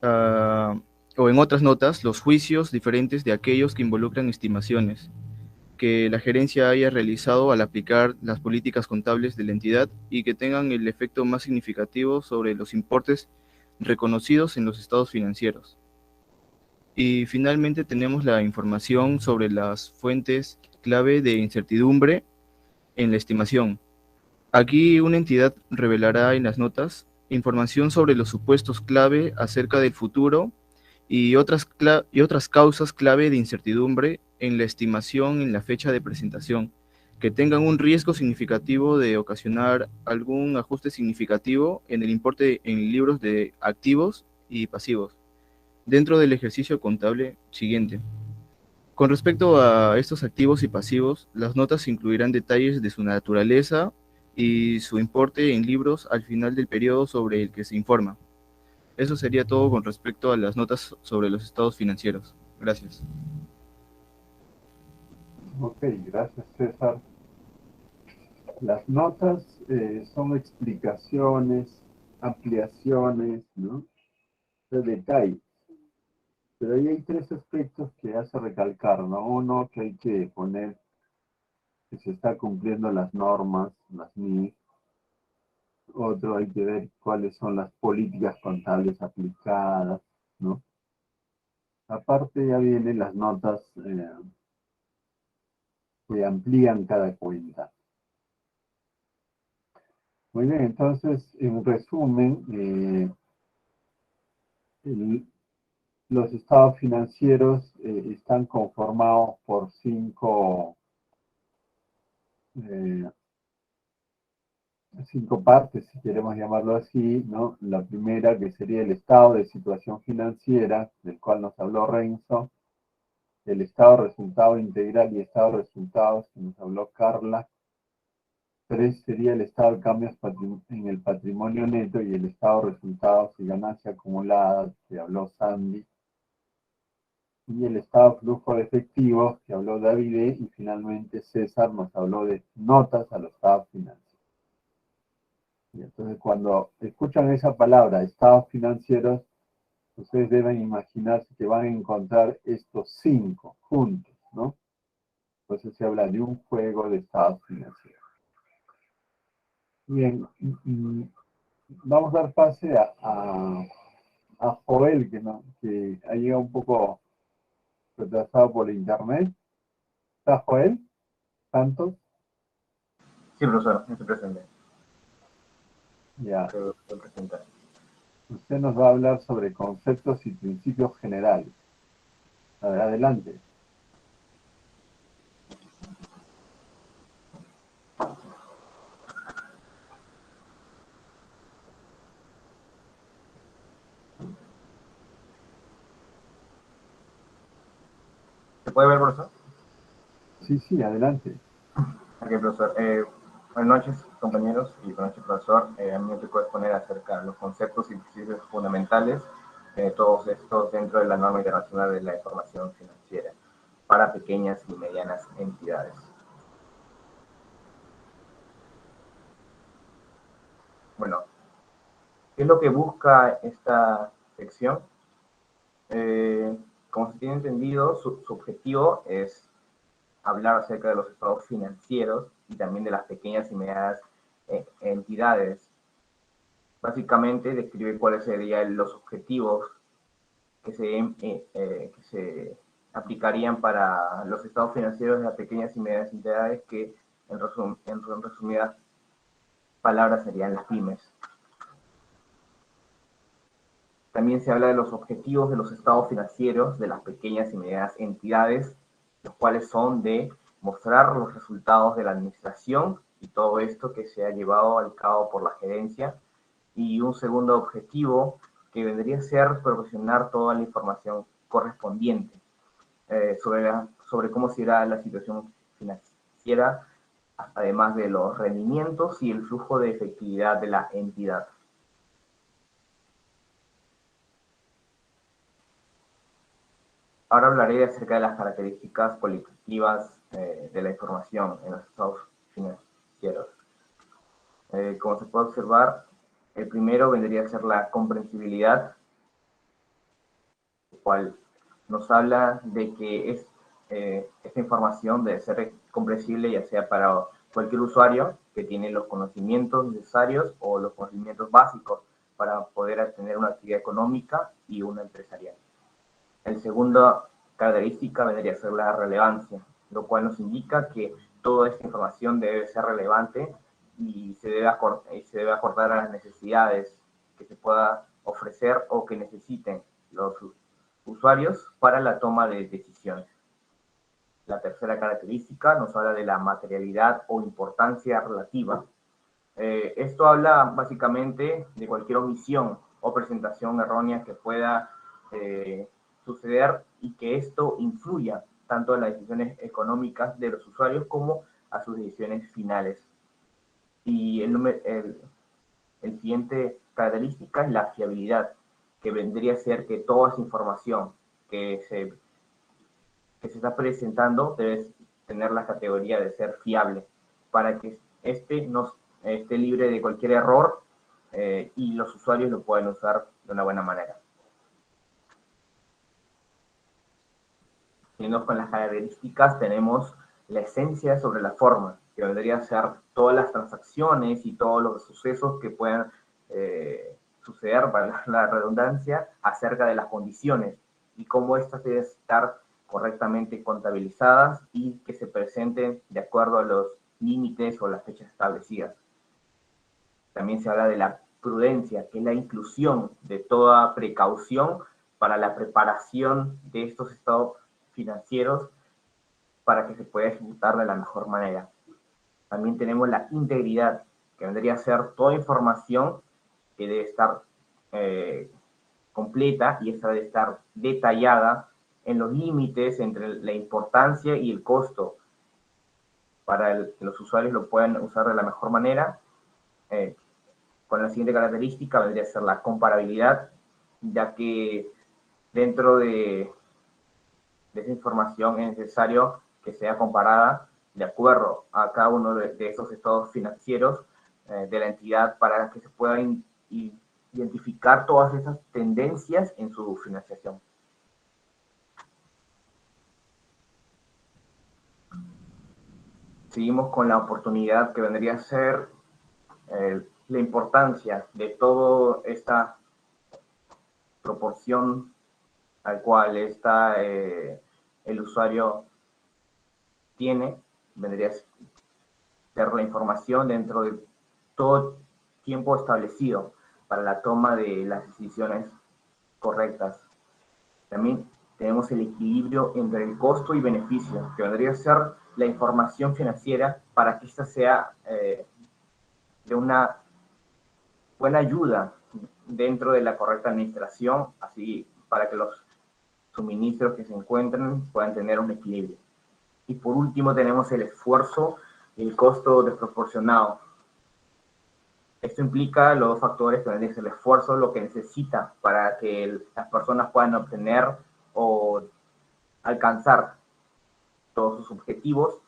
o en otras notas los juicios diferentes de aquellos que involucran estimaciones que la gerencia haya realizado al aplicar las políticas contables de la entidad y que tengan el efecto más significativo sobre los importes reconocidos en los estados financieros. Y finalmente tenemos la información sobre las fuentes clave de incertidumbre en la estimación. Aquí una entidad revelará en las notas información sobre los supuestos clave acerca del futuro y otras causas clave de incertidumbre en la estimación en la fecha de presentación, que tengan un riesgo significativo de ocasionar algún ajuste significativo en el importe en libros de activos y pasivos, dentro del ejercicio contable siguiente. Con respecto a estos activos y pasivos, las notas incluirán detalles de su naturaleza y su importe en libros al final del periodo sobre el que se informa. Eso sería todo con respecto a las notas sobre los estados financieros. Gracias. Ok, gracias, César. Las notas son explicaciones, ampliaciones, ¿no? De detalles. Pero ahí hay tres aspectos que hace recalcar, ¿no? Uno, que hay que poner que se está cumpliendo las normas, las NIF. Otro, hay que ver cuáles son las políticas contables aplicadas, ¿no? Aparte ya vienen las notas que amplían cada cuenta. Muy bien, entonces, en resumen, los estados financieros están conformados por cinco partes, si queremos llamarlo así, ¿no? La primera, que sería el estado de situación financiera, del cual nos habló Renzo, el estado de resultado integral y estado de resultados, que nos habló Carla. 3 sería el estado de cambios en el patrimonio neto y el estado de resultados y ganancia acumulada, que habló Sandy. Y el estado de flujo de efectivos, que habló David, y finalmente César nos habló de notas a los estados financieros. Y entonces, cuando escuchan esa palabra, estados financieros, ustedes deben imaginarse que van a encontrar estos 5 juntos, ¿no? Entonces se habla de un juego de estados financieros. Bien, vamos a dar pase a Joel, que ha llegado un poco retrasado por internet. ¿Está Joel Santos? Sí, profesor, estoy presente. Ya. Te voy a presentar. Usted nos va a hablar sobre conceptos y principios generales. A ver, adelante. ¿Se puede ver, profesor? Sí, adelante. Ok, profesor. Buenas noches, compañeros, y buenas noches, profesor. A mí me tocó exponer acerca de los conceptos y principios fundamentales, todos estos dentro de la norma internacional de la información financiera para pequeñas y medianas entidades. Bueno, ¿qué es lo que busca esta sección? Como se tiene entendido, su objetivo es hablar acerca de los estados financieros y también de las pequeñas y medianas entidades. Básicamente describe cuáles serían los objetivos que se aplicarían para los estados financieros de las pequeñas y medianas entidades, que en resumidas palabras serían las pymes. También se habla de los objetivos de los estados financieros de las pequeñas y medianas entidades, los cuales son de mostrar los resultados de la administración y todo esto que se ha llevado al cabo por la gerencia. Y un segundo objetivo que vendría a ser proporcionar toda la información correspondiente sobre cómo será la situación financiera, además de los rendimientos y el flujo de efectividad de la entidad. Ahora hablaré acerca de las características cualitativas de la información en los estados financieros. Como se puede observar, el primero vendría a ser la comprensibilidad, el cual nos habla de que esta información debe ser comprensible ya sea para cualquier usuario que tiene los conocimientos necesarios o los conocimientos básicos para poder tener una actividad económica y una empresarial. El segunda característica vendría a ser la relevancia, lo cual nos indica que toda esta información debe ser relevante y se debe acordar a las necesidades que se pueda ofrecer o que necesiten los usuarios para la toma de decisiones. La tercera característica nos habla de la materialidad o importancia relativa. Esto habla básicamente de cualquier omisión o presentación errónea que pueda suceder y que esto influya tanto en las decisiones económicas de los usuarios como a sus decisiones finales. Y el siguiente característica es la fiabilidad, que vendría a ser que toda esa información que se está presentando debe tener la categoría de ser fiable para que no esté libre de cualquier error y los usuarios lo puedan usar de una buena manera. Siguiendo con las características, tenemos la esencia sobre la forma, que vendría a ser todas las transacciones y todos los sucesos que puedan suceder, para la redundancia, acerca de las condiciones y cómo estas deben estar correctamente contabilizadas y que se presenten de acuerdo a los límites o las fechas establecidas. También se habla de la prudencia, que es la inclusión de toda precaución para la preparación de estos estados financieros para que se pueda ejecutar de la mejor manera. También tenemos la integridad, que vendría a ser toda información que debe estar completa y esta debe estar detallada en los límites entre la importancia y el costo para que los usuarios lo puedan usar de la mejor manera. Con la siguiente característica vendría a ser la comparabilidad, ya que dentro de esa información es necesario que sea comparada de acuerdo a cada uno de esos estados financieros de la entidad para que se puedan identificar todas esas tendencias en su financiación. Seguimos con la oportunidad que vendría a ser la importancia de toda esta proporción al cual está el usuario tiene, vendría a ser la información dentro de todo tiempo establecido para la toma de las decisiones correctas. También tenemos el equilibrio entre el costo y beneficio, que vendría a ser la información financiera para que ésta sea de una buena ayuda dentro de la correcta administración, así para que los suministros que se encuentren puedan tener un equilibrio. Y por último tenemos el esfuerzo y el costo desproporcionado. Esto implica los dos factores que vendrían a ser el esfuerzo, lo que necesita para que las personas puedan obtener o alcanzar todos sus objetivos,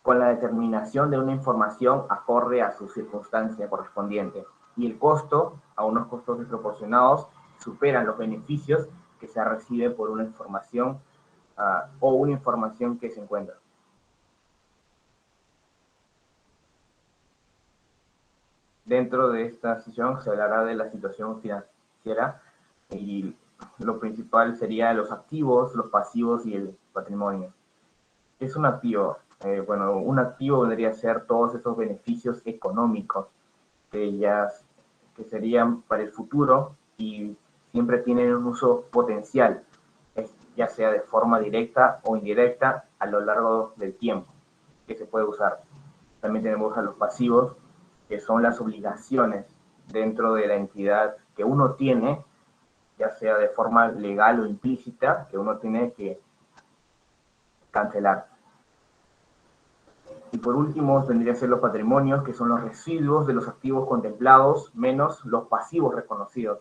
con la determinación de una información acorde a su circunstancia correspondiente. Y el costo, a unos costos desproporcionados, superan los beneficios que se recibe por una información o una información que se encuentra. Dentro de esta sesión se hablará de la situación financiera y lo principal sería los activos, los pasivos y el patrimonio. ¿Qué es un activo? Bueno, un activo vendría a ser todos esos beneficios económicos que serían para el futuro y siempre tienen un uso potencial, ya sea de forma directa o indirecta a lo largo del tiempo que se puede usar. También tenemos a los pasivos, que son las obligaciones dentro de la entidad que uno tiene, ya sea de forma legal o implícita, que uno tiene que cancelar. Y por último, tendría que ser los patrimonios, que son los residuos de los activos contemplados menos los pasivos reconocidos.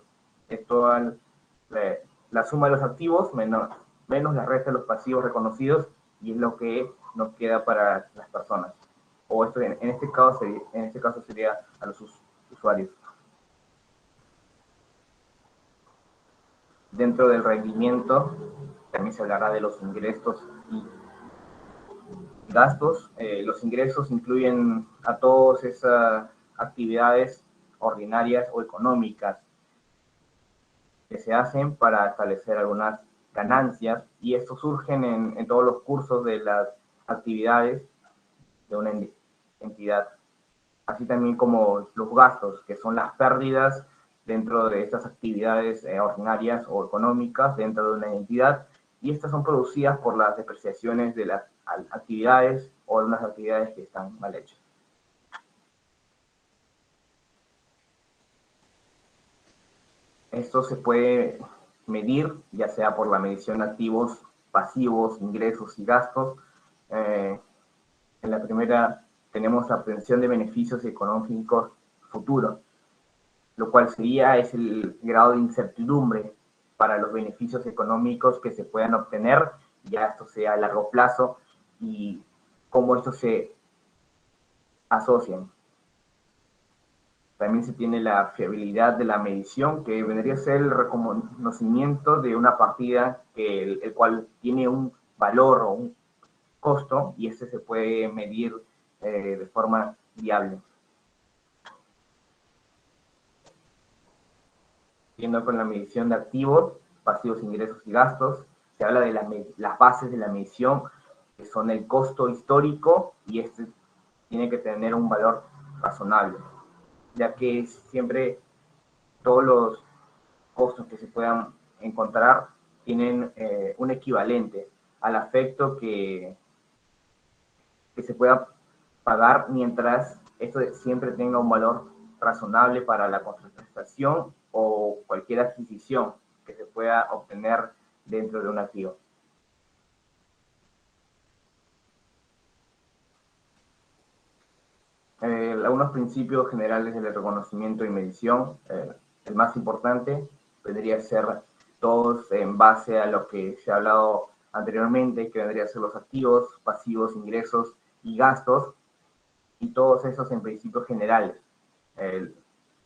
Esto la suma de los activos menos la resta de los pasivos reconocidos, y es lo que nos queda para las personas. O esto en este caso sería a los usuarios. Dentro del rendimiento también se hablará de los ingresos y gastos. Los ingresos incluyen a todas esas actividades ordinarias o económicas que se hacen para establecer algunas ganancias, y estos surgen en todos los cursos de las actividades de una entidad, así también como los gastos, que son las pérdidas dentro de estas actividades ordinarias o económicas dentro de una entidad, y estas son producidas por las depreciaciones de las actividades o de unas actividades que están mal hechas. Esto se puede medir, ya sea por la medición de activos, pasivos, ingresos y gastos. En la primera tenemos la obtención de beneficios económicos futuros, lo cual es el grado de incertidumbre para los beneficios económicos que se puedan obtener, ya esto sea a largo plazo, y cómo estos se asocian. También se tiene la fiabilidad de la medición, que vendría a ser el reconocimiento de una partida el cual tiene un valor o un costo, y este se puede medir de forma viable. Siguiendo con la medición de activos, pasivos, ingresos y gastos, se habla de las bases de la medición, que son el costo histórico, y este tiene que tener un valor razonable. ya que siempre todos los costos que se puedan encontrar tienen un equivalente al afecto que se pueda pagar mientras esto siempre tenga un valor razonable para la contraprestación o cualquier adquisición que se pueda obtener dentro de un activo. Algunos principios generales del reconocimiento y medición. El más importante vendría a ser todos en base a lo que se ha hablado anteriormente, que vendría a ser los activos, pasivos, ingresos y gastos, y todos esos en principios generales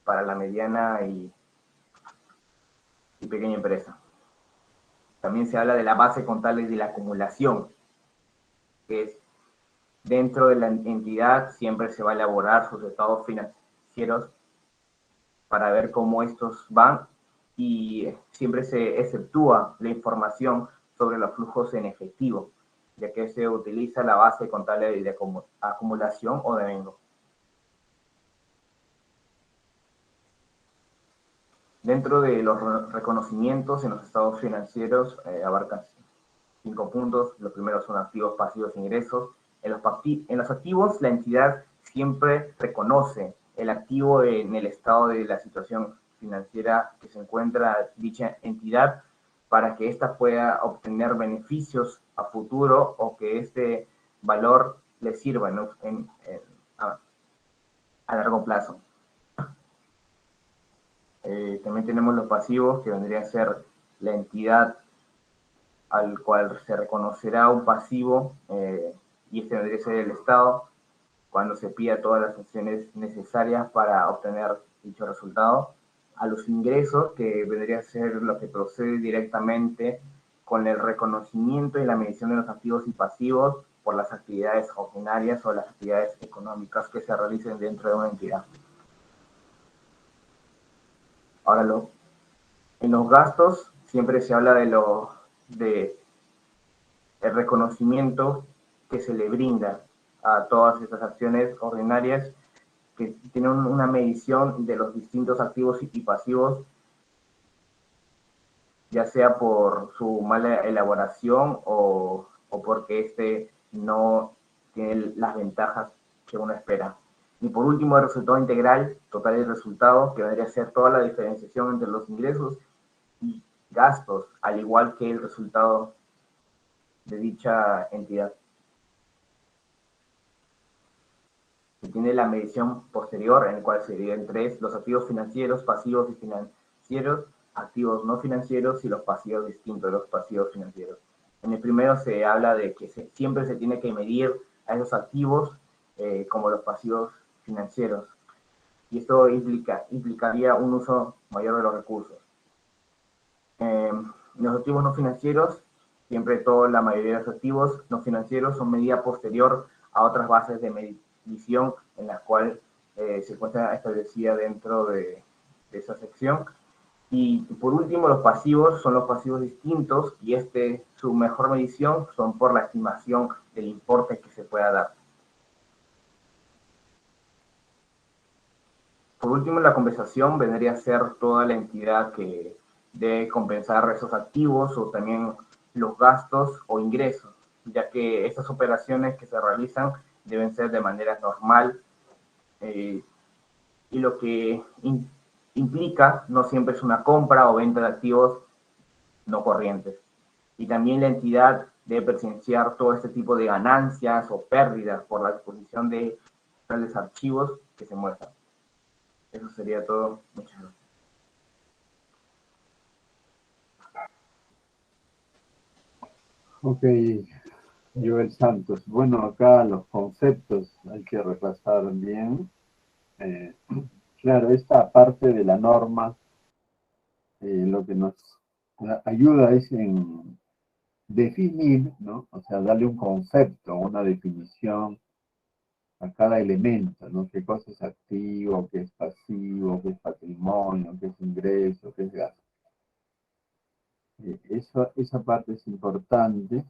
para la mediana y pequeña empresa. También se habla de la base contable y de la acumulación, que es dentro de la entidad siempre se va a elaborar sus estados financieros para ver cómo estos van, y siempre se exceptúa la información sobre los flujos en efectivo, ya que se utiliza la base contable de acumulación o de vengo. Dentro de los reconocimientos en los estados financieros abarcan 5 puntos. Los primeros son activos, pasivos, ingresos. En los activos, la entidad siempre reconoce el activo en el estado de la situación financiera que se encuentra dicha entidad para que ésta pueda obtener beneficios a futuro o que este valor le sirva a largo plazo. También tenemos los pasivos, que vendría a ser la entidad al cual se reconocerá un pasivo, y este vendría a ser el Estado, cuando se pida todas las acciones necesarias para obtener dicho resultado. A los ingresos, que vendría a ser lo que procede directamente con el reconocimiento y la medición de los activos y pasivos por las actividades ordinarias o las actividades económicas que se realicen dentro de una entidad. Ahora, en los gastos siempre se habla de el reconocimiento que se le brinda a todas estas acciones ordinarias que tienen una medición de los distintos activos y pasivos, ya sea por su mala elaboración o porque este no tiene las ventajas que uno espera. Y por último, el resultado integral, total y resultado, que vendría a ser toda la diferenciación entre los ingresos y gastos, al igual que el resultado de dicha entidad. Se tiene la medición posterior, en el cual se dividen en 3, los activos financieros, pasivos y financieros, activos no financieros y los pasivos distintos de los pasivos financieros. En el primero se habla de que siempre se tiene que medir a esos activos como los pasivos financieros, y esto implicaría un uso mayor de los recursos. Los activos no financieros, siempre la mayoría de los activos no financieros son medida posterior a otras bases de medición en las cuales se encuentra establecida dentro de esa sección. Y por último, los pasivos son los pasivos distintos, y su mejor medición son por la estimación del importe que se pueda dar. Por último, la compensación vendría a ser toda la entidad que debe compensar esos activos o también los gastos o ingresos, ya que estas operaciones que se realizan deben ser de manera normal, y lo que implica no siempre es una compra o venta de activos no corrientes. Y también la entidad debe presenciar todo este tipo de ganancias o pérdidas por la disposición de tales archivos que se muestran. Eso sería todo. Muchas gracias. Ok, Joel Santos. Bueno, acá los conceptos hay que repasar bien. Claro, esta parte de la norma, lo que nos ayuda es en definir, ¿no? O sea, darle un concepto, una definición a cada elemento, ¿no? ¿Qué cosa es activo, qué es pasivo, qué es patrimonio, qué es ingreso, qué es gasto? Esa parte es importante.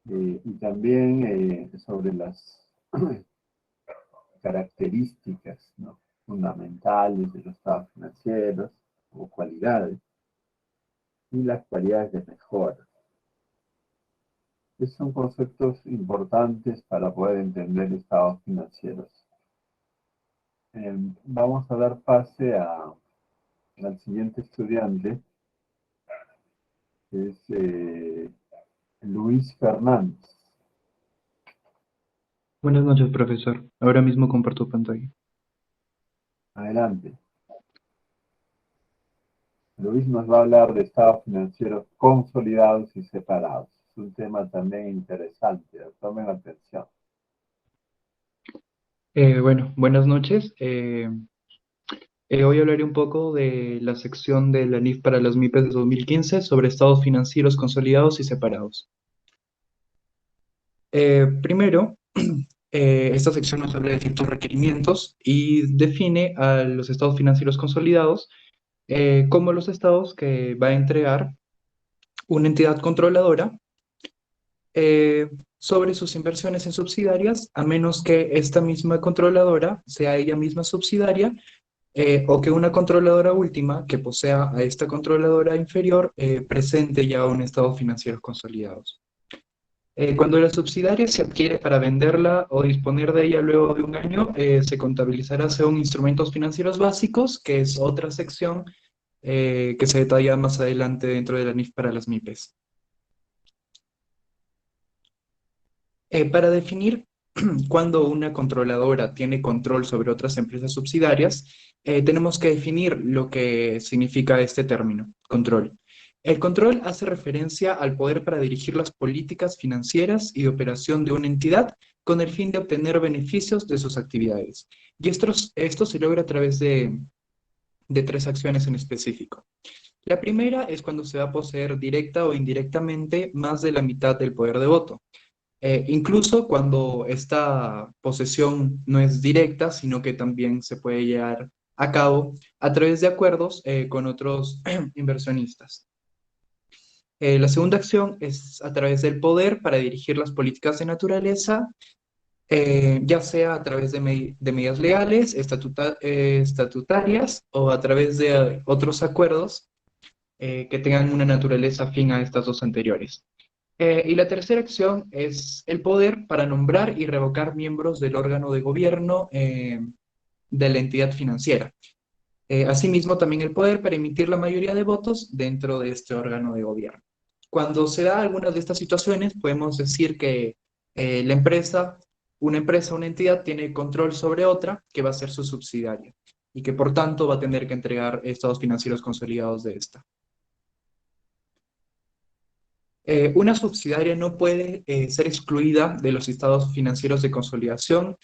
Y también sobre características, ¿no?, fundamentales de los estados financieros o cualidades, y las cualidades de mejora. Estos son conceptos importantes para poder entender estados financieros. Vamos a dar pase al siguiente estudiante, que es Luis Fernández. Buenas noches, profesor. Ahora mismo comparto pantalla. Adelante. Luis nos va a hablar de estados financieros consolidados y separados. Es un tema también interesante. Tomen atención. Bueno, buenas noches. Hoy hablaré un poco de la sección de la NIF para las MIPES de 2015 sobre estados financieros consolidados y separados. Primero, esta sección nos habla de ciertos requerimientos y define a los estados financieros consolidados como los estados que va a entregar una entidad controladora sobre sus inversiones en subsidiarias, a menos que esta misma controladora sea ella misma subsidiaria, o que una controladora última que posea a esta controladora inferior presente ya un estado financiero consolidados. Cuando la subsidiaria se adquiere para venderla o disponer de ella luego de un año, se contabilizará según instrumentos financieros básicos, que es otra sección que se detalla más adelante dentro de la NIF para las MIPES. Para definir cuando una controladora tiene control sobre otras empresas subsidiarias, tenemos que definir lo que significa este término, control. El control hace referencia al poder para dirigir las políticas financieras y de operación de una entidad con el fin de obtener beneficios de sus actividades. Y esto se logra a través de tres acciones en específico. La primera es cuando se va a poseer directa o indirectamente más de la mitad del poder de voto. Incluso cuando esta posesión no es directa, sino que también se puede llevar a cabo a través de acuerdos con otros inversionistas. La segunda acción es a través del poder para dirigir las políticas de naturaleza, ya sea a través de medidas legales, estatutarias o a través de otros acuerdos que tengan una naturaleza afín a estas dos anteriores. Y la tercera acción es el poder para nombrar y revocar miembros del órgano de gobierno de la entidad financiera. Asimismo, también el poder para emitir la mayoría de votos dentro de este órgano de gobierno. Cuando se da alguna de estas situaciones, podemos decir que una entidad tiene control sobre otra que va a ser su subsidiaria y que por tanto va a tener que entregar estados financieros consolidados de esta. Una subsidiaria no puede ser excluida de los estados financieros de consolidación,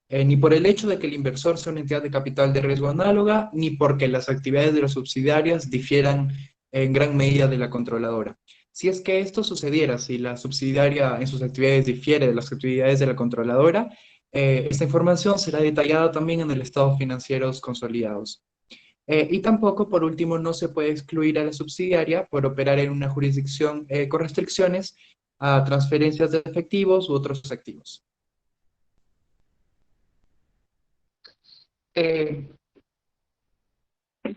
ni por el hecho de que el inversor sea una entidad de capital de riesgo análoga, ni porque las actividades de las subsidiarias difieran en gran medida de la controladora. Si es que esto sucediera, si la subsidiaria en sus actividades difiere de las actividades de la controladora, esta información será detallada también en el estado financieros consolidados. Y tampoco, por último, no se puede excluir a la subsidiaria por operar en una jurisdicción con restricciones a transferencias de efectivos u otros activos.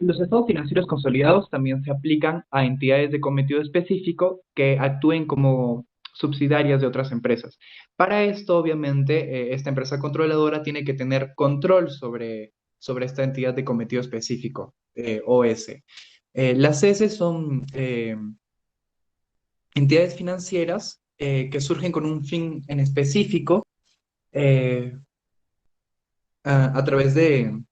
Los estados financieros consolidados también se aplican a entidades de cometido específico que actúen como subsidiarias de otras empresas. Para esto, obviamente, esta empresa controladora tiene que tener control sobre esta entidad de cometido específico, OS. Las S son entidades financieras que surgen con un fin en específico a través de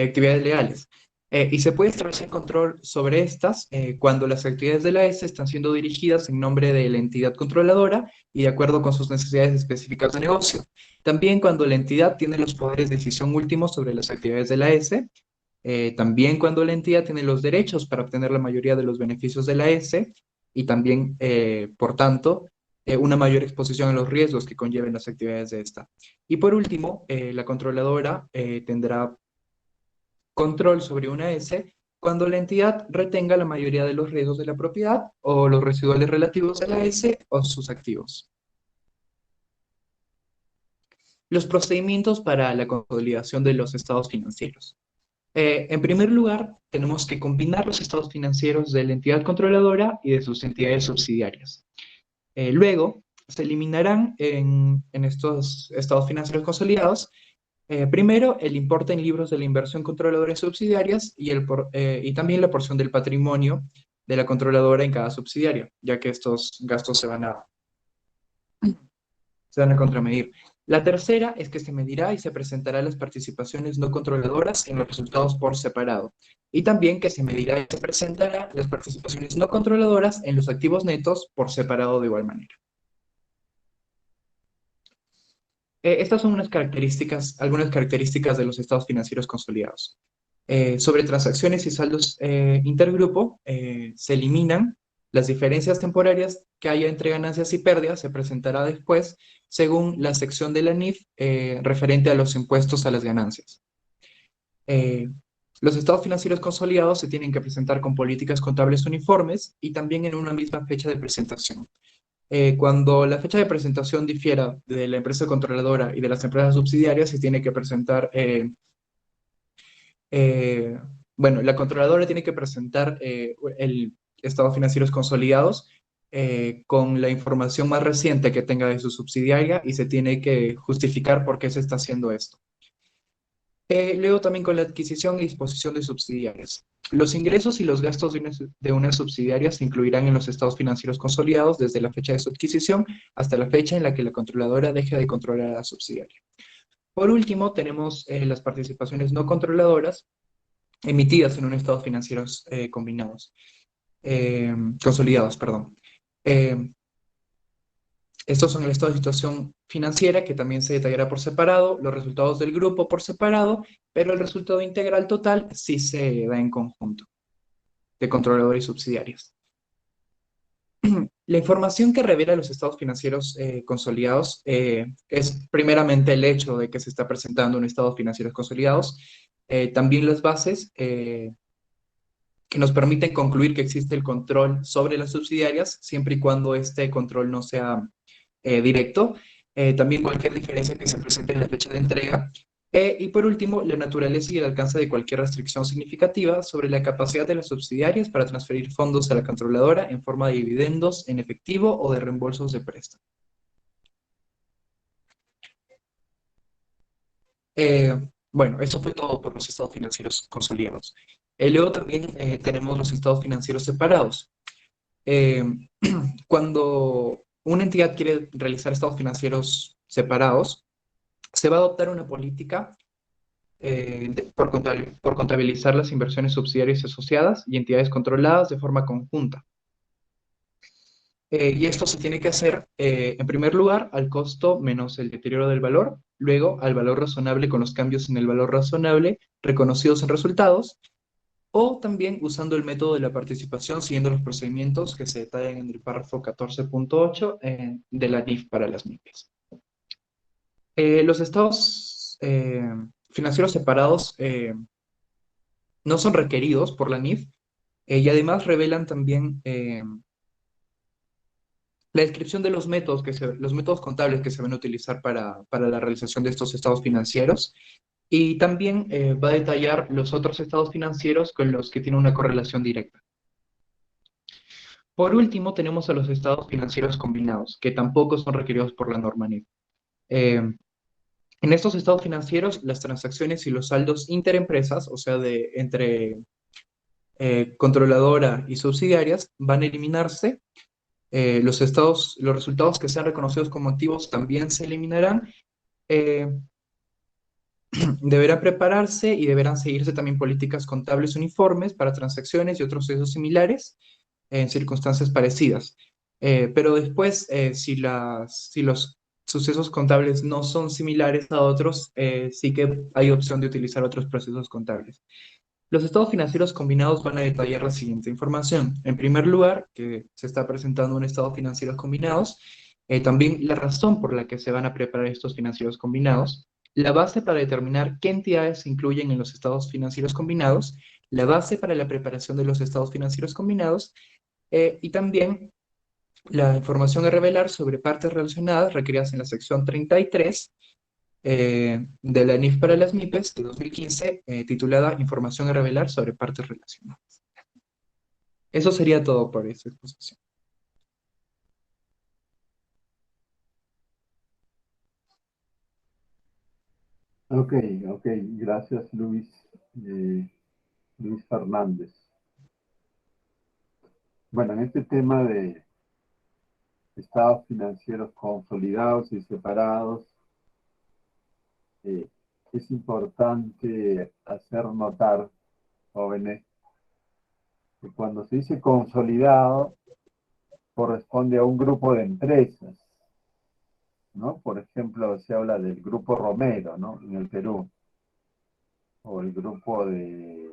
actividades legales. Y se puede establecer control sobre estas cuando las actividades de la S están siendo dirigidas en nombre de la entidad controladora y de acuerdo con sus necesidades específicas de negocio. También cuando la entidad tiene los poderes de decisión últimos sobre las actividades de la S. También cuando la entidad tiene los derechos para obtener la mayoría de los beneficios de la S. Y también, por tanto, una mayor exposición a los riesgos que conlleven las actividades de esta. Y por último, la controladora tendrá control sobre una S cuando la entidad retenga la mayoría de los riesgos de la propiedad o los residuales relativos a la S o sus activos. Los procedimientos para la consolidación de los estados financieros. En primer lugar, tenemos que combinar los estados financieros de la entidad controladora y de sus entidades subsidiarias. Luego, se eliminarán en estos estados financieros consolidados, primero, el importe en libros de la inversión controladora y subsidiarias y también la porción del patrimonio de la controladora en cada subsidiaria, ya que estos gastos se van a contramedir. La tercera es que se medirá y se presentará las participaciones no controladoras en los resultados por separado. Y también que se medirá y se presentará las participaciones no controladoras en los activos netos por separado de igual manera. Estas son algunas características de los estados financieros consolidados. Sobre transacciones y saldos intergrupo, se eliminan las diferencias temporarias que haya entre ganancias y pérdidas, se presentará después según la sección de la NIF referente a los impuestos a las ganancias. Los estados financieros consolidados se tienen que presentar con políticas contables uniformes y también en una misma fecha de presentación. Cuando la fecha de presentación difiera de la empresa controladora y de las empresas subsidiarias, se tiene que presentar, la controladora tiene que presentar el estados financieros consolidados con la información más reciente que tenga de su subsidiaria y se tiene que justificar por qué se está haciendo esto. Luego también con la adquisición y disposición de subsidiarias. Los ingresos y los gastos de una subsidiaria se incluirán en los estados financieros consolidados desde la fecha de su adquisición hasta la fecha en la que la controladora deje de controlar a la subsidiaria. Por último, tenemos las participaciones no controladoras emitidas en un estado financieros consolidados. Estos son el estado de situación financiera, que también se detallará por separado, los resultados del grupo por separado, pero el resultado integral total sí se da en conjunto, de controladores y subsidiarias. La información que revela los estados financieros consolidados es primeramente el hecho de que se está presentando un estado financieros consolidados, también las bases que nos permiten concluir que existe el control sobre las subsidiarias, siempre y cuando este control no sea directo, también cualquier diferencia que se presente en la fecha de entrega, y por último, la naturaleza y el alcance de cualquier restricción significativa sobre la capacidad de las subsidiarias para transferir fondos a la controladora en forma de dividendos en efectivo o de reembolsos de préstamo. Eso fue todo por los estados financieros consolidados. Luego también tenemos los estados financieros separados. Cuando una entidad quiere realizar estados financieros separados, se va a adoptar una política por contabilizar las inversiones subsidiarias asociadas y entidades controladas de forma conjunta. Y esto se tiene que hacer, en primer lugar, al costo menos el deterioro del valor, luego al valor razonable con los cambios en el valor razonable reconocidos en resultados, o también usando el método de la participación siguiendo los procedimientos que se detallan en el párrafo 14.8 de la NIF para las MIPYMES. Los estados financieros separados no son requeridos por la NIF y además revelan también la descripción de los métodos contables que se van a utilizar para la realización de estos estados financieros. Y también va a detallar los otros estados financieros con los que tiene una correlación directa. Por último, tenemos a los estados financieros combinados, que tampoco son requeridos por la norma NIF. En estos estados financieros, las transacciones y los saldos interempresas, o sea, entre controladora y subsidiarias, van a eliminarse. Los resultados que sean reconocidos como activos también se eliminarán. Deberán prepararse y deberán seguirse también políticas contables uniformes para transacciones y otros sucesos similares en circunstancias parecidas. Pero después, si los sucesos contables no son similares a otros, sí que hay opción de utilizar otros procesos contables. Los estados financieros combinados van a detallar la siguiente información. En primer lugar, que se está presentando un estado financieros combinados, también la razón por la que se van a preparar estos financieros combinados, la base para determinar qué entidades se incluyen en los estados financieros combinados, la base para la preparación de los estados financieros combinados, y también la información a revelar sobre partes relacionadas requeridas en la sección 33 de la NIF para las MIPES de 2015, titulada Información a revelar sobre partes relacionadas. Eso sería todo por esta exposición. Ok, gracias Luis, Luis Fernández. Bueno, en este tema de estados financieros consolidados y separados, es importante hacer notar, jóvenes, que cuando se dice consolidado, corresponde a un grupo de empresas, ¿no? Por ejemplo, se habla del Grupo Romero, ¿no? En el Perú, o el grupo de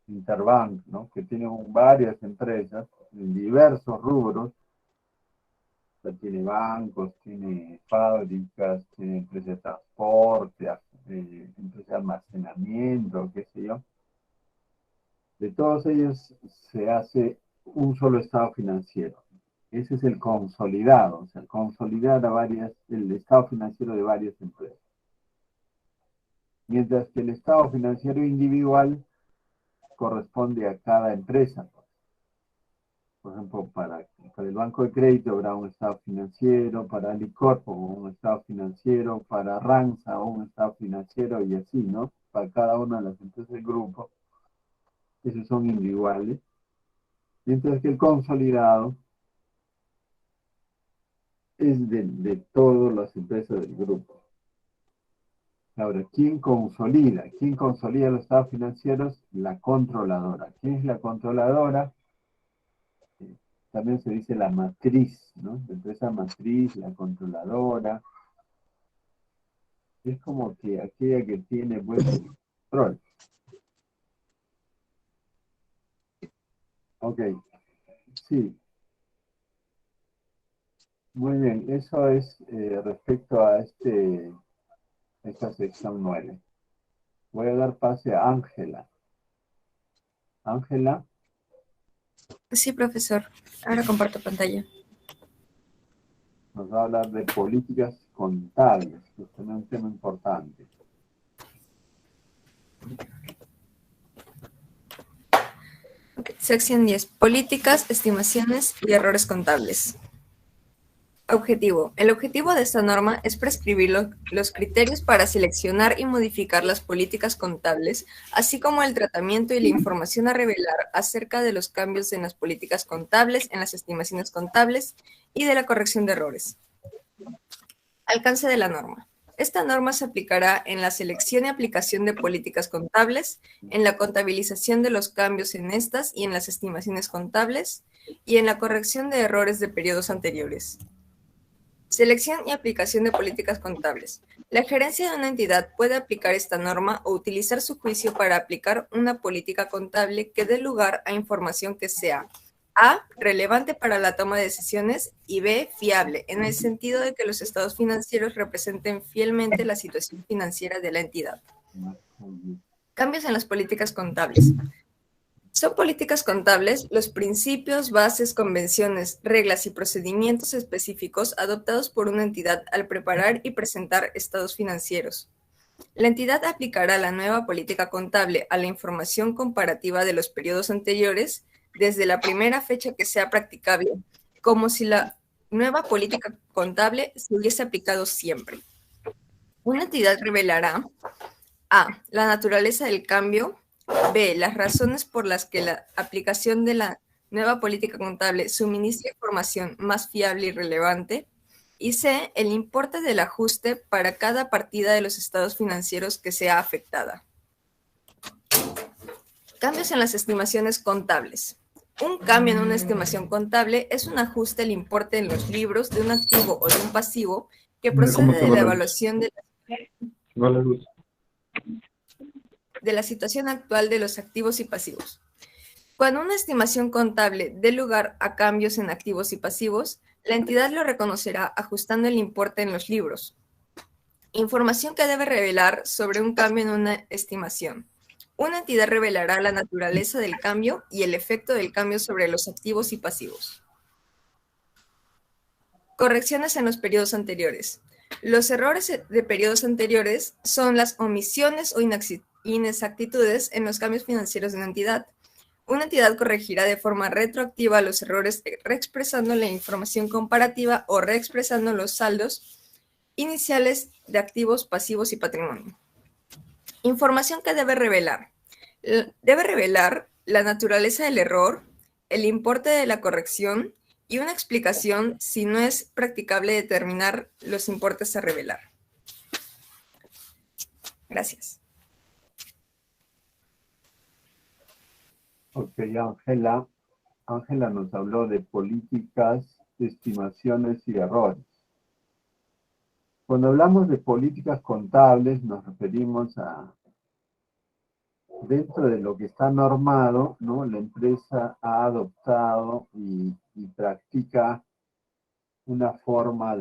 Interbank, ¿no? Que tiene varias empresas en diversos rubros. O sea, tiene bancos, tiene fábricas, tiene empresas de transporte, empresas de almacenamiento, qué sé yo. De todos ellos se hace un solo estado financiero. Ese es el consolidado, o sea, consolidar el estado financiero de varias empresas. Mientras que el estado financiero individual corresponde a cada empresa. Por ejemplo, para el banco de crédito habrá un estado financiero, para Alicorp un estado financiero, para Ranza un estado financiero y así, ¿no? Para cada una de las empresas del grupo. Esos son individuales. Mientras que el consolidado es de todas las empresas del grupo. Ahora, ¿quién consolida? ¿Quién consolida los estados financieros? La controladora. ¿Quién es la controladora? También se dice la matriz, ¿no? La empresa matriz, la controladora. Es como que aquella que tiene buen control. Ok, sí. Muy bien, eso es respecto a esta sección 9. Voy a dar pase a Ángela. Ángela. Sí, profesor. Ahora comparto pantalla. Nos va a hablar de políticas contables, que es un tema importante. Okay. Sección 10. Políticas, estimaciones y errores contables. Objetivo. El objetivo de esta norma es prescribir los criterios para seleccionar y modificar las políticas contables, así como el tratamiento y la información a revelar acerca de los cambios en las políticas contables, en las estimaciones contables y de la corrección de errores. Alcance de la norma. Esta norma se aplicará en la selección y aplicación de políticas contables, en la contabilización de los cambios en estas y en las estimaciones contables, y en la corrección de errores de periodos anteriores. Selección y aplicación de políticas contables. La gerencia de una entidad puede aplicar esta norma o utilizar su juicio para aplicar una política contable que dé lugar a información que sea A, relevante para la toma de decisiones y B, fiable, en el sentido de que los estados financieros representen fielmente la situación financiera de la entidad. Cambios en las políticas contables. Son políticas contables los principios, bases, convenciones, reglas y procedimientos específicos adoptados por una entidad al preparar y presentar estados financieros. La entidad aplicará la nueva política contable a la información comparativa de los periodos anteriores desde la primera fecha que sea practicable, como si la nueva política contable se hubiese aplicado siempre. Una entidad revelará A, la naturaleza del cambio, B, las razones por las que la aplicación de la nueva política contable suministra información más fiable y relevante, y C, el importe del ajuste para cada partida de los estados financieros que sea afectada. Cambios en las estimaciones contables. Un cambio en una estimación contable es un ajuste al importe en los libros de un activo o de un pasivo que procede de la evaluación de la situación actual de los activos y pasivos. Cuando una estimación contable dé lugar a cambios en activos y pasivos, la entidad lo reconocerá ajustando el importe en los libros. Información que debe revelar sobre un cambio en una estimación. Una entidad revelará la naturaleza del cambio y el efecto del cambio sobre los activos y pasivos. Correcciones en los periodos anteriores. Los errores de periodos anteriores son las omisiones o inexactitudes en los cambios financieros de una entidad. Una entidad corregirá de forma retroactiva los errores reexpresando la información comparativa o reexpresando los saldos iniciales de activos, pasivos y patrimonio. Información que debe revelar. Debe revelar la naturaleza del error, el importe de la corrección y una explicación si no es practicable determinar los importes a revelar. Gracias. Ok, Ángela. Ángela nos habló de políticas, estimaciones y errores. Cuando hablamos de políticas contables nos referimos a, dentro de lo que está normado, ¿no? La empresa ha adoptado y practica una forma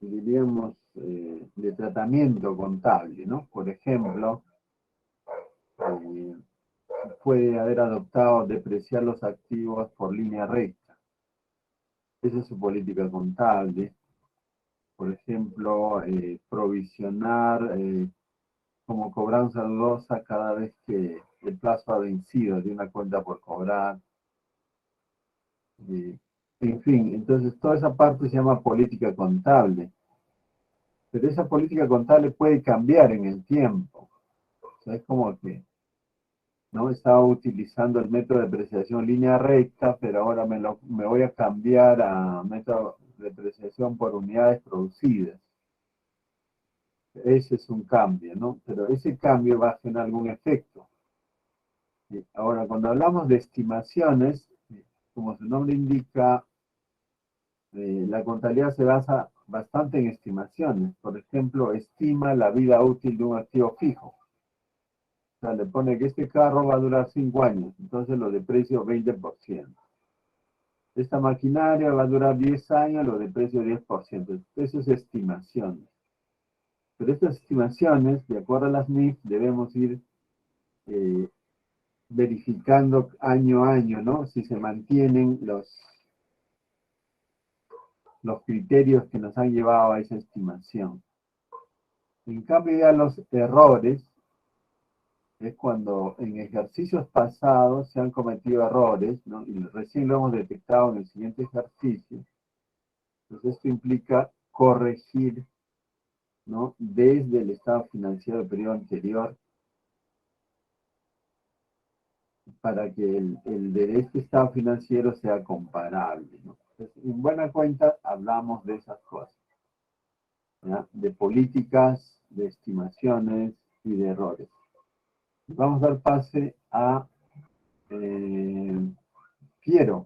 diríamos, de tratamiento contable, ¿no? Por ejemplo, puede haber adoptado depreciar los activos por línea recta. Esa es su política contable. Por ejemplo, provisionar como cobranza dudosa cada vez que el plazo ha vencido de una cuenta por cobrar. En fin, entonces toda esa parte se llama política contable. Pero esa política contable puede cambiar en el tiempo. O sea, es como que no estaba utilizando el método de depreciación línea recta, pero ahora me voy a cambiar a método de depreciación por unidades producidas. Ese es un cambio, ¿no? Pero ese cambio va a tener algún efecto. Ahora, cuando hablamos de estimaciones, como su nombre indica, la contabilidad se basa bastante en estimaciones. Por ejemplo, estima la vida útil de un activo fijo. O sea, le pone que este carro va a durar 5 años, entonces lo deprecio 20%. Esta maquinaria va a durar 10 años, lo deprecio 10%. Eso es estimaciones. Pero estas estimaciones, de acuerdo a las NIF, debemos ir verificando año a año, ¿no? Si se mantienen los criterios que nos han llevado a esa estimación. En cambio, ya los errores es cuando en ejercicios pasados se han cometido errores, ¿no? Y recién lo hemos detectado en el siguiente ejercicio. Entonces esto implica corregir, ¿no? Desde el estado financiero del periodo anterior para que el de este estado financiero sea comparable, ¿no? Entonces, en buena cuenta hablamos de esas cosas, ¿ya? De políticas, de estimaciones y de errores. Vamos a dar pase a Piero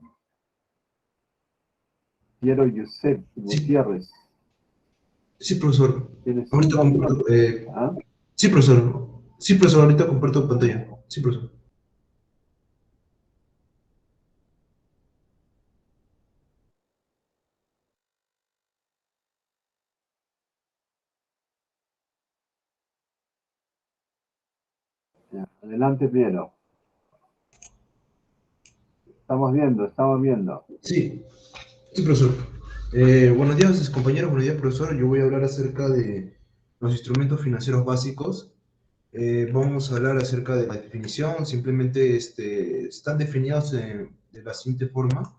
Yusef Gutiérrez. Sí, profesor. Ahorita comparto. Sí, profesor. Sí, profesor, ahorita comparto pantalla. Sí, profesor. Adelante, Piero. Estamos viendo. Sí, profesor. Buenos días, compañeros. Buenos días, profesor. Yo voy a hablar acerca de los instrumentos financieros básicos. Vamos a hablar acerca de la definición. Simplemente están definidos de la siguiente forma.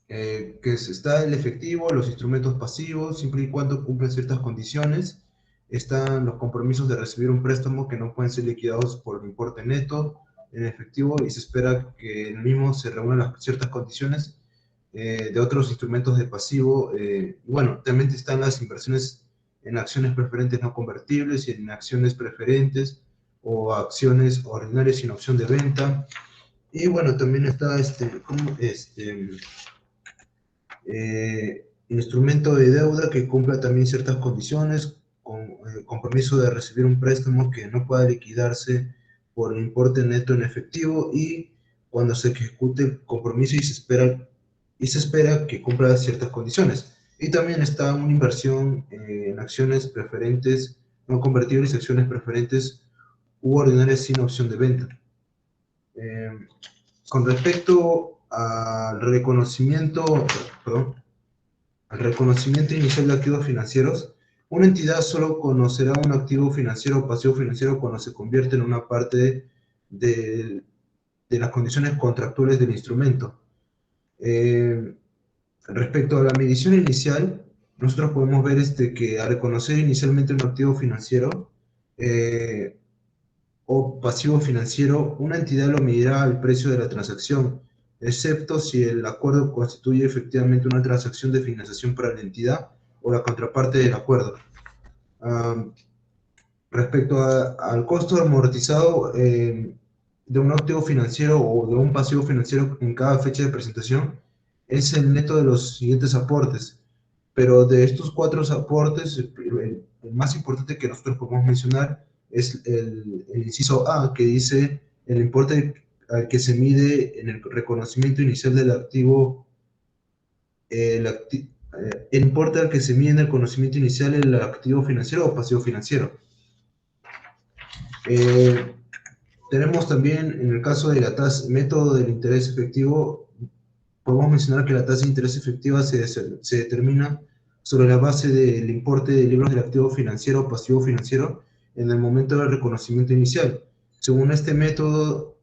Está el efectivo, los instrumentos pasivos, siempre y cuando cumplen ciertas condiciones. Están los compromisos de recibir un préstamo que no pueden ser liquidados por el importe neto en efectivo y se espera que en el mismo se reúnan ciertas condiciones de otros instrumentos de pasivo. Bueno, también están las inversiones en acciones preferentes no convertibles y en acciones preferentes o acciones ordinarias sin opción de venta. Y bueno, también está instrumento de deuda que cumpla también ciertas condiciones, con compromiso de recibir un préstamo que no pueda liquidarse por el importe neto en efectivo y cuando se ejecute el compromiso y se espera que cumpla ciertas condiciones. Y también está una inversión en acciones preferentes no convertibles, acciones preferentes u ordinarias sin opción de venta. Con respecto al reconocimiento, al reconocimiento inicial de activos financieros, una entidad solo conocerá un activo financiero o pasivo financiero cuando se convierte en una parte de las condiciones contractuales del instrumento. Respecto a la medición inicial, nosotros podemos ver que al reconocer inicialmente un activo financiero o pasivo financiero, una entidad lo medirá al precio de la transacción, excepto si el acuerdo constituye efectivamente una transacción de financiación para la entidad o la contraparte del acuerdo. Respecto al costo amortizado de un activo financiero o de un pasivo financiero en cada fecha de presentación, es el neto de los siguientes aportes. Pero de estos 4 aportes, el más importante que nosotros podemos mencionar es el inciso A, que dice el importe al que se mide en el reconocimiento inicial del activo, el importe al que se mide en el conocimiento inicial el activo financiero o pasivo financiero. Tenemos también, en el caso de la tasa, método del interés efectivo, podemos mencionar que la tasa de interés efectiva se determina sobre la base del importe de libros del activo financiero o pasivo financiero en el momento del reconocimiento inicial. Según este método,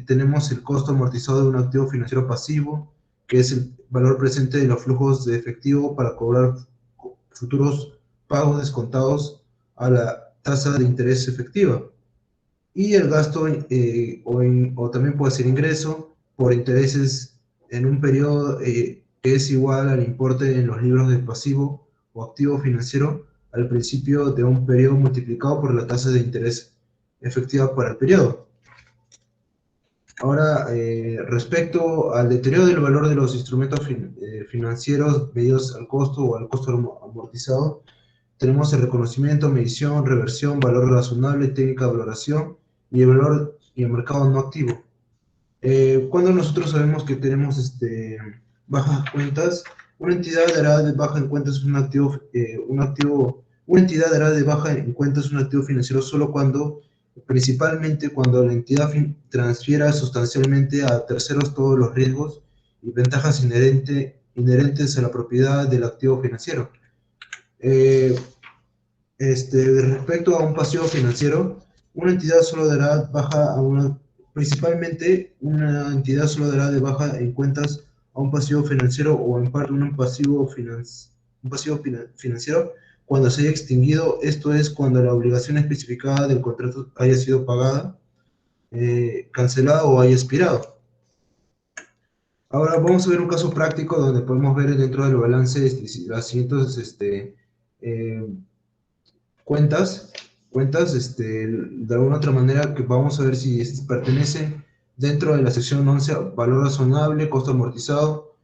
tenemos el costo amortizado de un activo financiero pasivo, que es el valor presente de los flujos de efectivo para cobrar futuros pagos descontados a la tasa de interés efectiva. Y el gasto, o también puede ser ingreso, por intereses en un periodo que es igual al importe en los libros de pasivo o activo financiero al principio de un periodo multiplicado por la tasa de interés efectiva para el periodo. Ahora, respecto al deterioro del valor de los instrumentos financieros medidos al costo o al costo amortizado, tenemos el reconocimiento, medición, reversión, valor razonable, técnica de valoración y el valor y el mercado no activo. Cuando nosotros sabemos que tenemos bajas cuentas, una entidad dará de baja en cuentas una entidad dará de baja en cuentas un activo financiero solo principalmente cuando la entidad transfiera sustancialmente a terceros todos los riesgos y ventajas inherentes a la propiedad del activo financiero. Respecto a un pasivo financiero, una entidad solo dará baja principalmente una entidad solo dará de baja en cuentas a un pasivo financiero o en parte un pasivo financiero cuando se haya extinguido, esto es cuando la obligación especificada del contrato haya sido pagada, cancelada o haya expirado. Ahora vamos a ver un caso práctico donde podemos ver dentro del balance las siguientes cuentas, de alguna otra manera que vamos a ver si pertenece dentro de la sección 11, valor razonable, costo amortizado,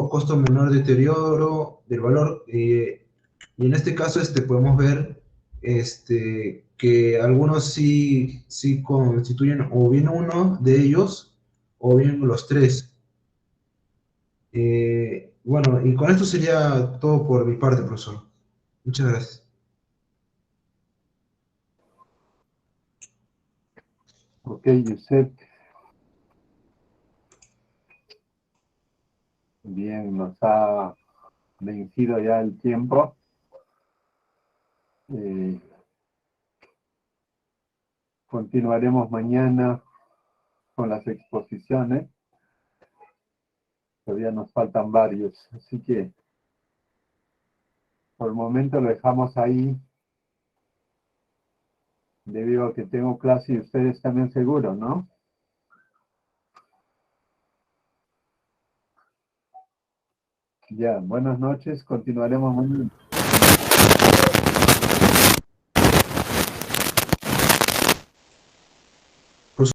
costo menor deterioro del valor, y en este caso podemos ver que algunos sí constituyen o bien uno de ellos o bien los tres. Bueno, y con esto sería todo por mi parte, profesor. Muchas gracias. Ok, Josep. Bien, nos ha vencido ya el tiempo. Continuaremos mañana con las exposiciones. Todavía nos faltan varios, así que por el momento lo dejamos ahí, debido a que tengo clase y ustedes también seguro, ¿no? Ya, buenas noches, continuaremos mañana.